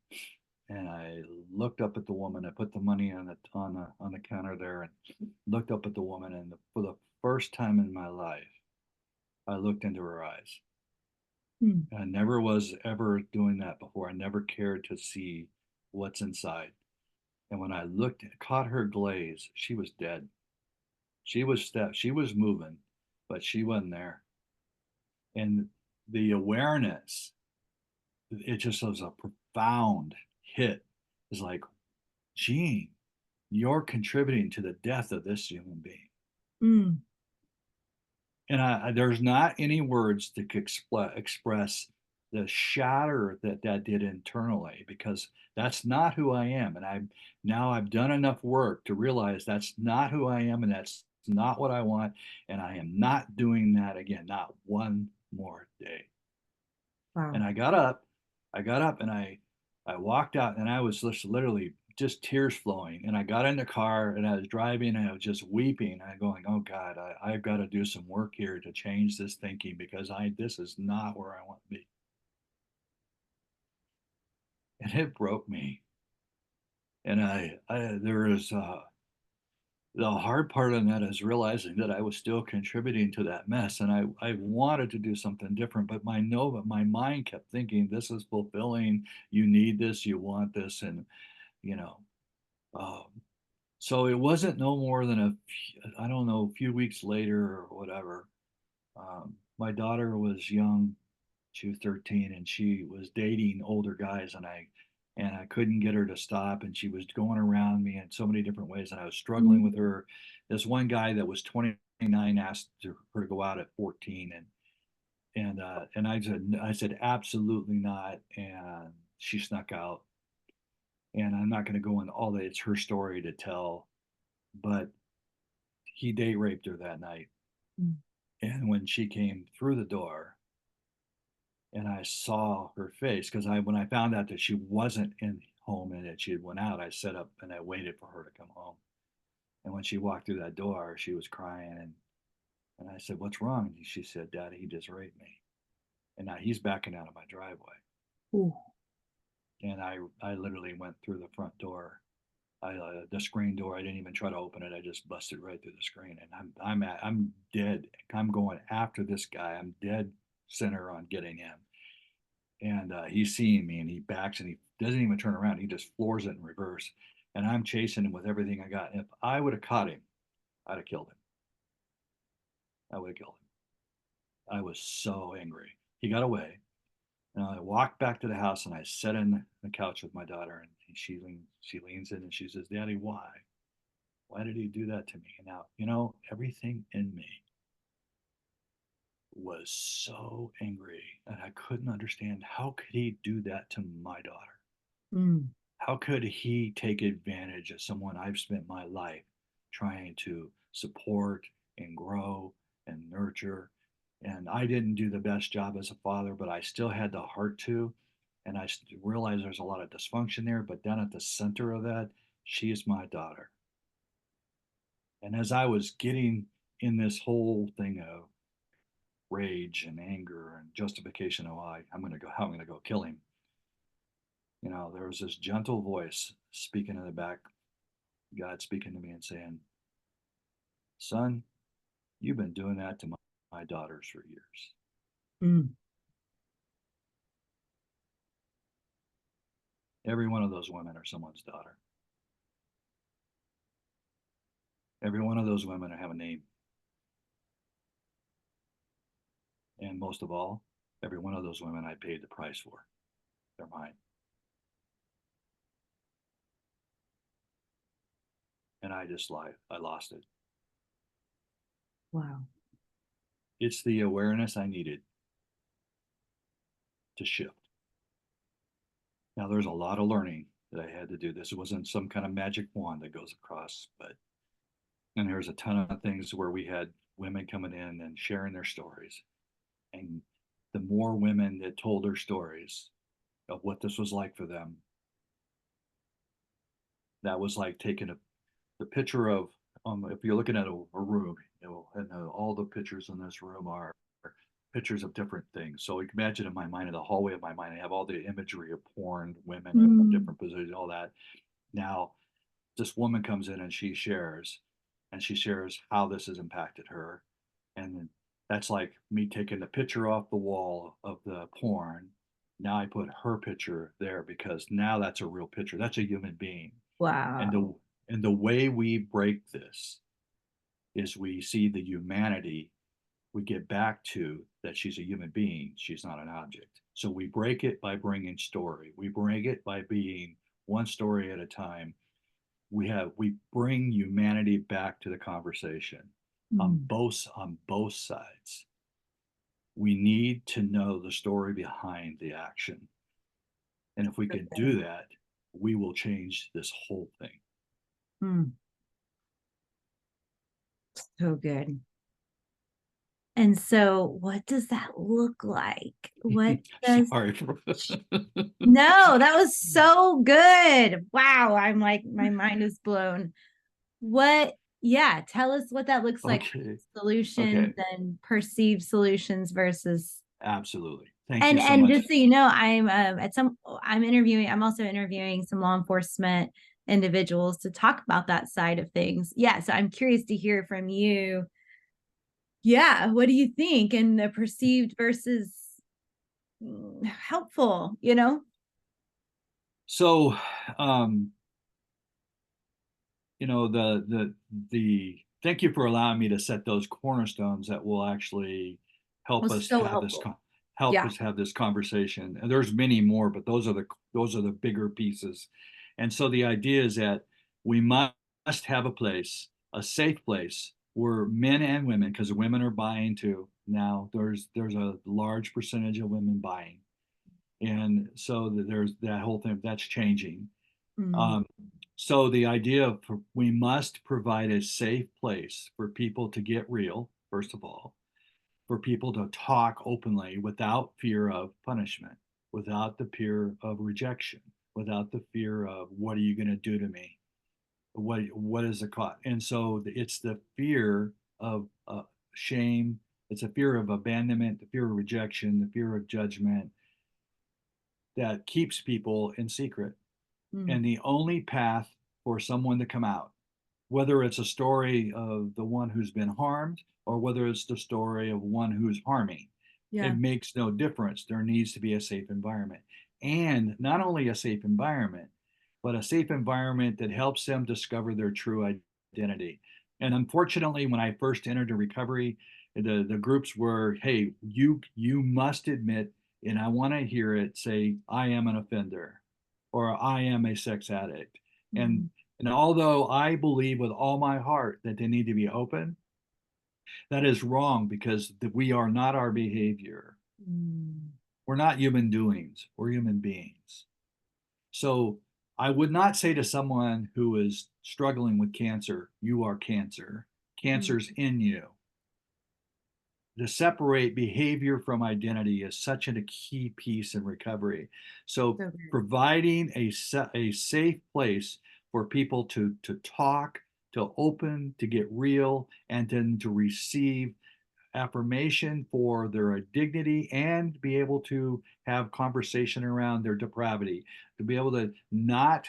and I looked up at the woman. I put the money on the counter there and looked up at the woman, and for the first time in my life, I looked into her eyes. Mm. I never was ever doing that before. I never cared to see what's inside. And when I caught her glaze, she was dead. She was moving, but she wasn't there. And the awareness, it just was a profound hit. It's like, Gene, you're contributing to the death of this human being. Mm. And there's not any words to express the shatter that that did internally, because that's not who I am. And I've done enough work to realize that's not who I am, and that's not what I want. And I am not doing that again, not one more day. And Wow. I got up and I walked out, and I was just literally just tears flowing. And I got in the car and I was driving and I was just weeping. I'm going, oh God, I've got to do some work here to change this thinking, because this is not where I want to be. And it broke me. And there is, the hard part of that is realizing that I was still contributing to that mess, and I wanted to do something different, but my mind kept thinking, this is fulfilling, you need this, you want this. And you know, um, so it wasn't no more than I don't know, a few weeks later or whatever. My daughter was young, she was 13, and she was dating older guys, and I couldn't get her to stop, and she was going around me in so many different ways, and I was struggling with Mm. her. This one guy that was 29 asked her to go out at 14, and I said absolutely not, and she snuck out. And I'm not going to go into all that. It's her story to tell, but he date raped her that night. Mm. And when she came through the door, and I saw her face, because when I found out that she wasn't in home and that she had went out, I set up and I waited for her to come home. And when she walked through that door, she was crying, and I said, "What's wrong?" And she said, "Daddy, he just raped me, and now he's backing out of my driveway." Ooh. And I literally went through the front door. The screen door, I didn't even try to open it. I just busted right through the screen, and I'm dead. I'm going after this guy. I'm dead center on getting him. And he's seeing me, and he backs, and he doesn't even turn around. He just floors it in reverse. And I'm chasing him with everything I got. And if I would have caught him, I'd have killed him. I would have killed him. I was so angry. He got away. And I walked back to the house, and I sat in the couch with my daughter, and she leans in and she says, "Daddy, why? Why did he do that to me?" And now, everything in me was so angry, and I couldn't understand, how could he do that to my daughter? Mm. How could he take advantage of someone I've spent my life trying to support and grow and nurture? And I didn't do the best job as a father, but I still had the heart to. And I realized there's a lot of dysfunction there, but down at the center of that, she is my daughter. And as I was getting in this whole thing of rage and anger and justification of how I'm going to go kill him, there was this gentle voice speaking in the back, God speaking to me and saying, "Son, you've been doing that to my daughters for years." Mm. Every one of those women are someone's daughter. Every one of those women have a name. And most of all, every one of those women I paid the price for. They're mine. And I lost it. Wow. It's the awareness I needed to shift. Now, there's a lot of learning that I had to do. This wasn't some kind of magic wand that goes across, and there's a ton of things where we had women coming in and sharing their stories. And the more women that told their stories of what this was like for them, that was like taking the picture of, if you're looking at a room, and all the pictures in this room are pictures of different things. So you can imagine, in my mind, in the hallway of my mind, I have all the imagery of porn, women in Mm. different positions, all that. Now, this woman comes in and she shares how this has impacted her. And that's like me taking the picture off the wall of the porn. Now I put her picture there, because now that's a real picture. That's a human being. And Wow. the way we break this is we see the humanity. We get back to that she's a human being. She's not an object. So we break it by bringing story. We break it by being one story at a time. We bring humanity back to the conversation. Mm. on both sides. We need to know the story behind the action. And if we So can good. do that, we will change this whole thing. Mm. So good. And so what does that look like? What does Sorry. No, that was so good. Wow, I'm like my mind is blown. What, yeah, tell us what that looks like, Okay. solutions Okay. and perceived solutions versus. Absolutely. Thank you And so and much. just so you know, I'm also interviewing some law enforcement individuals to talk about that side of things. Yeah, so I'm curious to hear from you. Yeah, what do you think? And the perceived versus helpful, you know? So, um, the thank you for allowing me to set those cornerstones that will actually help Was us so have this helpful. help Yeah. us have this conversation. And there's many more, but those are the bigger pieces. And so the idea is that we must have a place, a safe place where men and women, because women are buying too now. There's a large percentage of women buying, and so there's that whole thing that's changing. Mm, Um, so the idea of we must provide a safe place for people to get real, first of all, for people to talk openly without fear of punishment, without the fear of rejection, without the fear of what are you going to do to me? What is the cost? And so it's the fear of shame, it's a fear of abandonment, the fear of rejection, the fear of judgment that keeps people in secret. mm, And the only path for someone to come out, whether it's a story of the one who's been harmed or whether it's the story of one who's harming, yeah. it makes no difference. There needs to be a safe environment. And not only a safe environment, but a safe environment that helps them discover their true identity. And unfortunately, when I first entered the recovery, the groups were, hey, you must admit, and I want to hear it say, I am an offender or I am a sex addict. And Mm, and although I believe with all my heart that they need to be open, that is wrong because we are not our behavior. mm, We're not human doings. We're human beings. So I would not say to someone who is struggling with cancer, you are cancer. mm. Cancer's in you. To separate behavior from identity is such a key piece in recovery. So So good. providing a safe place for people to talk, to open, to get real, and then to receive affirmation for their dignity and be able to have conversation around their depravity, to be able to not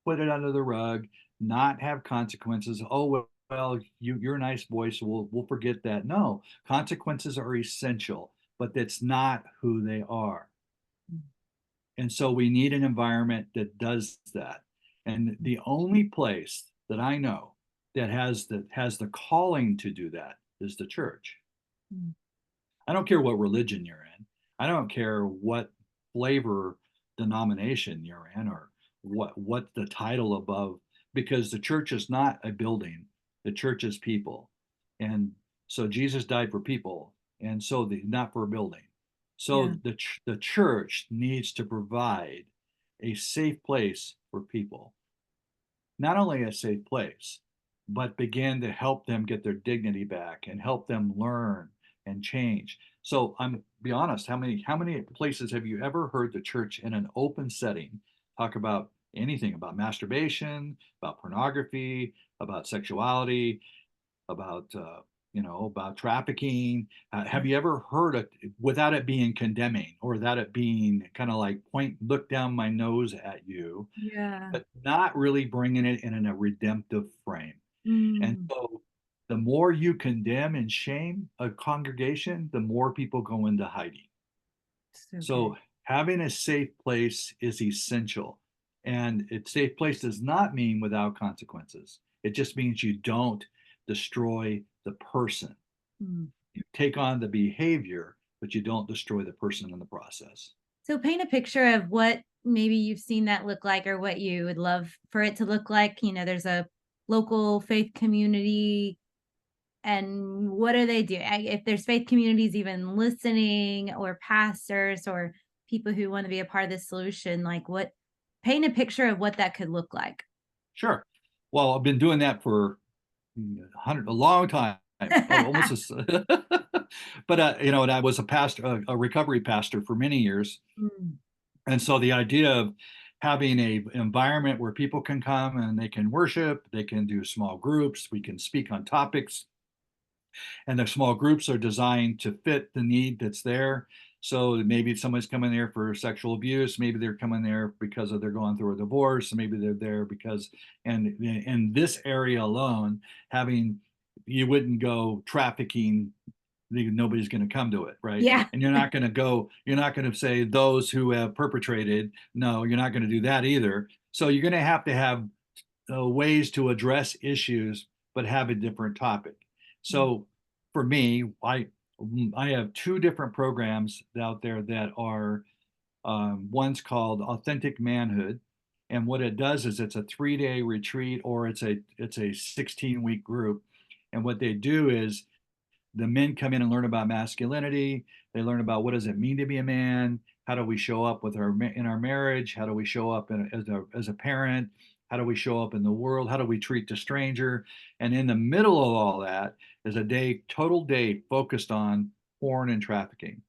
put it under the rug, not have consequences. Oh well, you're a nice boy, so we'll forget that. No, consequences are essential, but that's not who they are. Mm, And so we need an environment that does that. And the only place that I know that has the calling to do that is the church. mm. I don't care what religion you're in. I don't care what flavor denomination you're in or what the title above, because the church is not a building. The church is people. And so Jesus died for people, and so not for a building. Yeah. So the church needs to provide a safe place for people, not only a safe place, but begin to help them get their dignity back and help them learn and change. So I'm be honest, how many places have you ever heard the church in an open setting talk about anything about masturbation, about pornography, about sexuality, about about trafficking? Have Yeah. you ever heard it without it being condemning or without it being kind of like point look down my nose at you, Yeah. but not really bringing it in a redemptive frame. And Mm, so the more you condemn and shame a congregation, the more people go into hiding. so good. So having a safe place is essential. And a safe place does not mean without consequences. It just means you don't destroy the person. Mm. You take on the behavior, but you don't destroy the person in the process. So paint a picture of what maybe you've seen that look like or what you would love for it to look like. There's a local faith community and what do they do? If there's faith communities even listening, or pastors, or people who want to be a part of the solution, like what, paint a picture of what that could look like. Sure. Well, I've been doing that for a long time, almost but and I was a pastor, a recovery pastor for many years. Mm, And so the idea of having a environment where people can come and they can worship, they can do small groups, we can speak on topics, and the small groups are designed to fit the need that's there. So maybe somebody's coming there for sexual abuse, maybe they're coming there because they're going through a divorce, maybe they're there because, and in this area alone, having, you wouldn't go trafficking, nobody's going to come to it, right? yeah. And you're not going to say those who have perpetrated. No, you're not going to do that either. So you're going to have ways to address issues, but have a different topic. Mm, So for me, I have two different programs out there that are, one's called Authentic Manhood, and what it does is it's a 3-day retreat, or it's a 16-week group, and what they do is the men come in and learn about masculinity. They learn about what does it mean to be a man. How do we show up in our marriage? How do we show up as a parent? How do we show up in the world? How do we treat the stranger? And in the middle of all that is a total day focused on porn and trafficking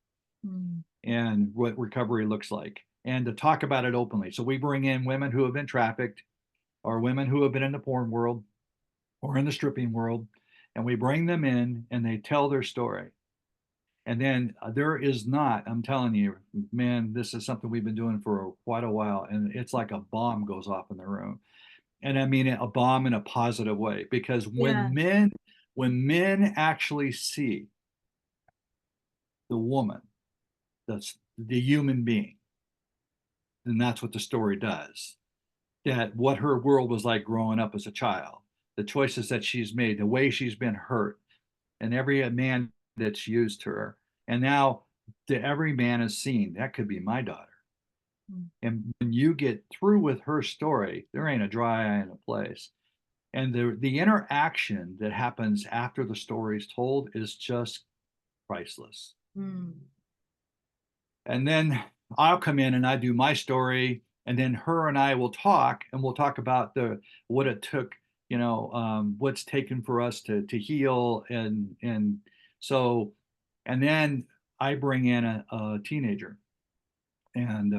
mm, and what recovery looks like, and to talk about it openly. So we bring in women who have been trafficked, or women who have been in the porn world or in the stripping world, and we bring them in and they tell their story. And then there is not, I'm telling you, man, this is something we've been doing for quite a while, and it's like a bomb goes off in the room. And I mean a bomb in a positive way, because yeah. when men actually see the woman, that's the human being, then that's what the story does. That what her world was like growing up as a child, the choices that she's made, the way she's been hurt, and every man that's used her. And now every man is seen, that could be my daughter. Mm, And when you get through with her story, there ain't a dry eye in a place. And the interaction that happens after the story is told is just priceless. mm, And then I'll come in and I do my story, and then her and I will talk, and we'll talk about the what it took, what's taken for us to heal, and so, and then I bring in a teenager, and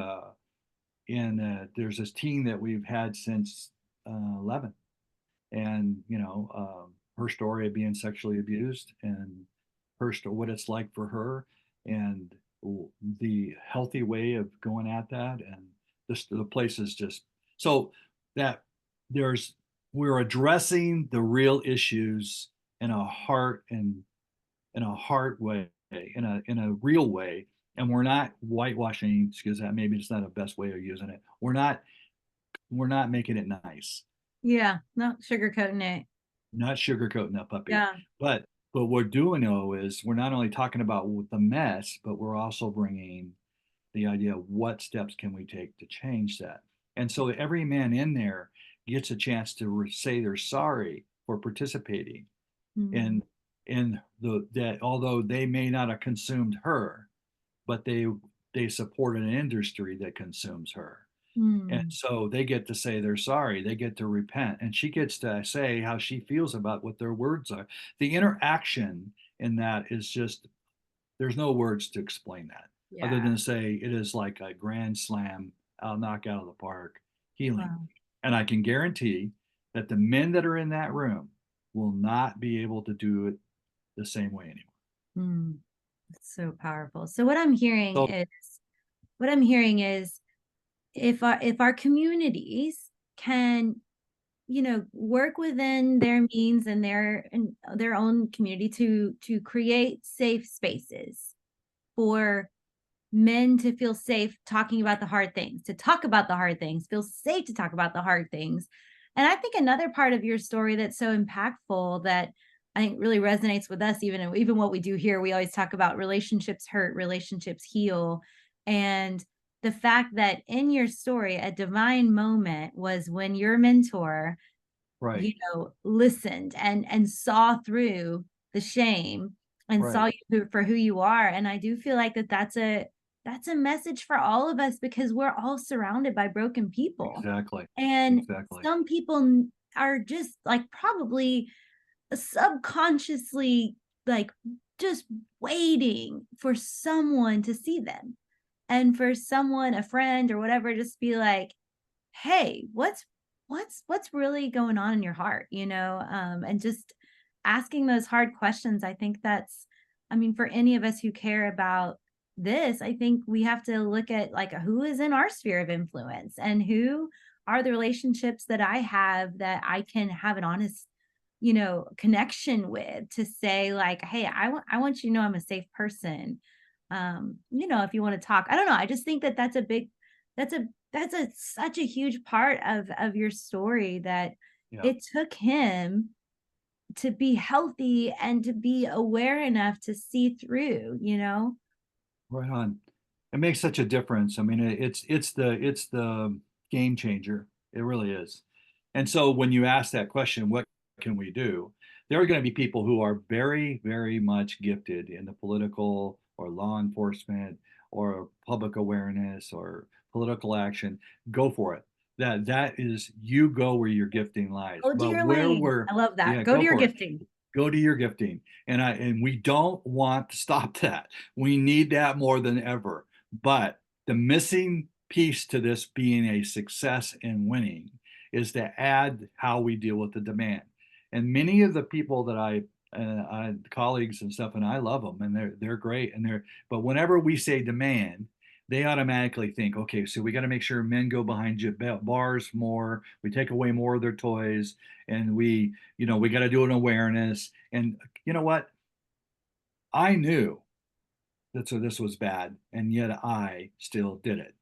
there's this teen that we've had since 11, and her story of being sexually abused, and her story, what it's like for her, and the healthy way of going at that, and the place is just so that there's we're addressing the real issues in a heart way, in a real way, and we're not whitewashing, because that maybe it's not the best way of using it. We're not making it nice, yeah, not sugarcoating it. not sugarcoating that puppy. Yeah. But what we're doing, though, is we're not only talking about the mess, but we're also bringing the idea of what steps can we take to change that. And so every man in there gets a chance to say they're sorry for participating Mm, in that, although they may not have consumed her, but they support an industry that consumes her. And mm, so they get to say they're sorry. They get to repent. And she gets to say how she feels about what their words are. The interaction in that is just, there's no words to explain that other yeah. than to say it is like a grand slam, I'll knock out of the park healing. Wow. And I can guarantee that the men that are in that room will not be able to do it the same way anymore. Mm, it's so powerful. So So, what I'm hearing is, if our communities can, work within their means and their own community to create safe spaces for men to feel safe talking about the hard things, to talk about the hard things, feel safe to talk about the hard things. And I think another part of your story that's so impactful, that I think really resonates with us, even what we do here, we always talk about relationships hurt, relationships heal. And the fact that in your story, a divine moment was when your mentor, right. listened and saw through the shame and Right. saw you for who you are. And I do feel like that's a message for all of us because we're all surrounded by broken people. Exactly. And Exactly. some people are just like probably subconsciously like just waiting for someone to see them and for someone, a friend or whatever, just be like, hey, what's really going on in your heart, and just asking those hard questions. I think that's, I mean, for any of us who care about this, I think we have to look at like who is in our sphere of influence and who are the relationships that I have that I can have an honest, connection with, to say like, hey, I want you to know I'm a safe person. If you want to talk, I don't know, I just think that that's a big, that's a that's a such a huge part of your story, that Yeah. it took him to be healthy and to be aware enough to see through, Right on. It makes such a difference. I mean, it's the game changer. It really is. And so when you ask that question, what can we do? There are going to be people who are very, very much gifted in the political or law enforcement or public awareness or political action. Go for it. That is, you go where your gifting lies. Go to But your where lane. we're, I love that. yeah, Go to go your for it. gifting. Go to your gifting. And we don't want to stop that. We need that more than ever. But the missing piece to this being a success and winning is to add how we deal with the demand. And many of the people that I colleagues and stuff, and I love them, and they're great, but whenever we say demand, they automatically think, okay, so we got to make sure men go behind bars more, we take away more of their toys, and we got to do an awareness. And you know what? I knew that so this was bad, and yet I still did it.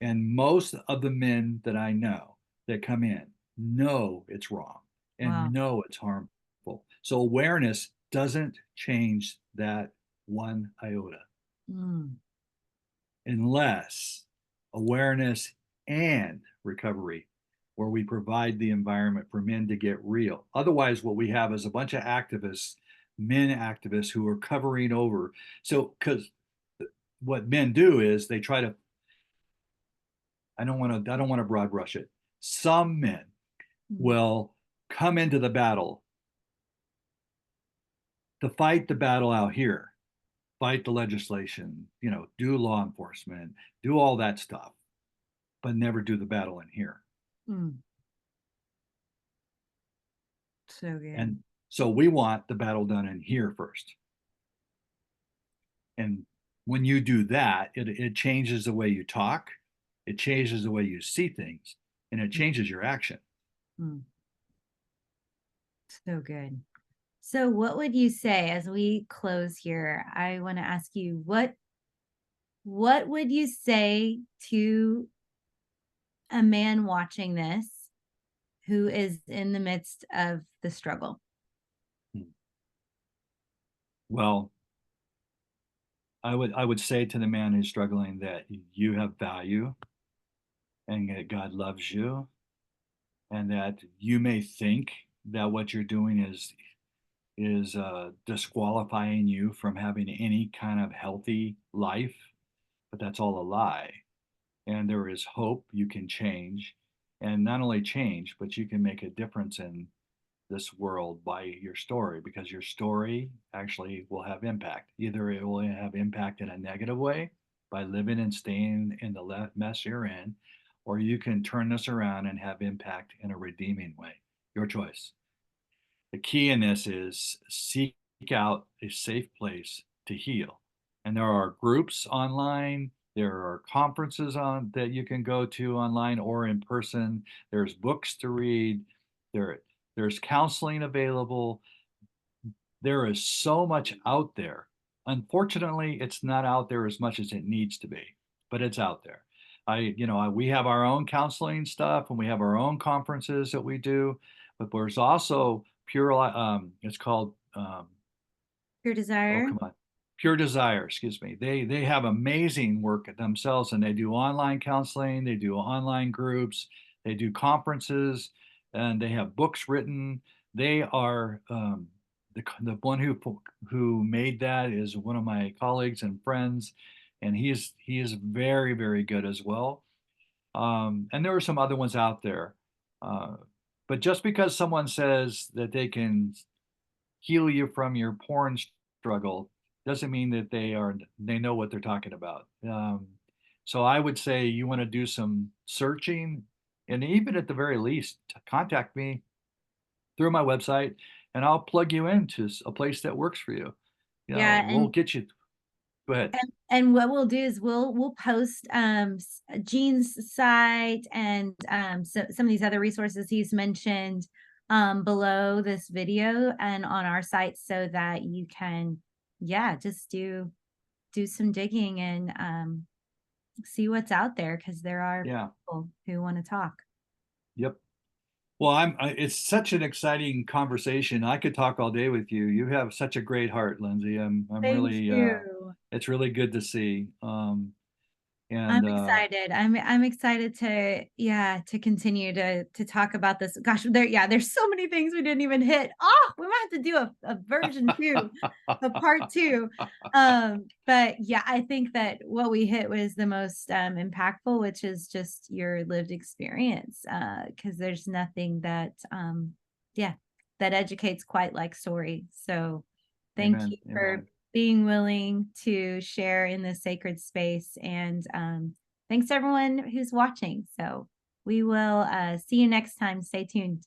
And most of the men that I know that come in know it's wrong and Wow. know it's harmful. So awareness doesn't change that one iota Mm. unless awareness and recovery, where we provide the environment for men to get real. Otherwise, what we have is a bunch of activists, men activists who are covering over. So, because what men do is they try to, I don't want to broad brush it. Some men Mm. will come into the battle to fight the battle out here, fight the legislation, do law enforcement, do all that stuff, but never do the battle in here. Mm. So good. And so we want the battle done in here first. And when you do that, it changes the way you talk, it changes the way you see things, and it changes your action. Mm. So good. So what would you say as we close here? I want to ask you, what would you say to a man watching this who is in the midst of the struggle? Well, I would say to the man who's struggling that you have value and that God loves you, and that you may think that what you're doing is disqualifying you from having any kind of healthy life, but that's all a lie. And there is hope. You can change, and not only change, but you can make a difference in this world by your story, because your story actually will have impact. Either it will have impact in a negative way by living and staying in the mess you're in, or you can turn this around and have impact in a redeeming way. Your choice. The key in this is seek out a safe place to heal. And there are groups online, there are conferences on that you can go to online or in person. There's books to read. There, there's counseling available. There is so much out there. Unfortunately, it's not out there as much as it needs to be, but it's out there. We have our own counseling stuff and we have our own conferences that we do, but there's also it's called, Your oh, desire? come on, Pure Desire, excuse me. They have amazing work themselves, and they do online counseling, they do online groups, they do conferences, and they have books written. They are the one who made that is one of my colleagues and friends, and he is very, very good as well. And there are some other ones out there. Uh, but just because someone says that they can heal you from your porn struggle doesn't mean that they know what they're talking about. So I would say you want to do some searching, and even at the very least, contact me through my website, and I'll plug you into a place that works for you. You know, Yeah, we'll get you. Go ahead. and what we'll do is we'll post Gene's site and so some of these other resources he's mentioned below this video and on our site so that you can, yeah, just do some digging and see what's out there because there are Yeah. people who want to talk. Yep. Well, it's such an exciting conversation. I could talk all day with you. You have such a great heart, Lindsay. I'm Thank really, you. it's really good to see. I'm And excited. I'm excited to, yeah, to continue to talk about this. Gosh, there's so many things we didn't even hit. Oh, we might have to do a version two, a part two. But yeah, I think that what we hit was the most impactful, which is just your lived experience. Because there's nothing that yeah, that educates quite like story. So thank you Amen. for Amen. being willing to share in this sacred space. And thanks to everyone who's watching. So we will see you next time. Stay tuned.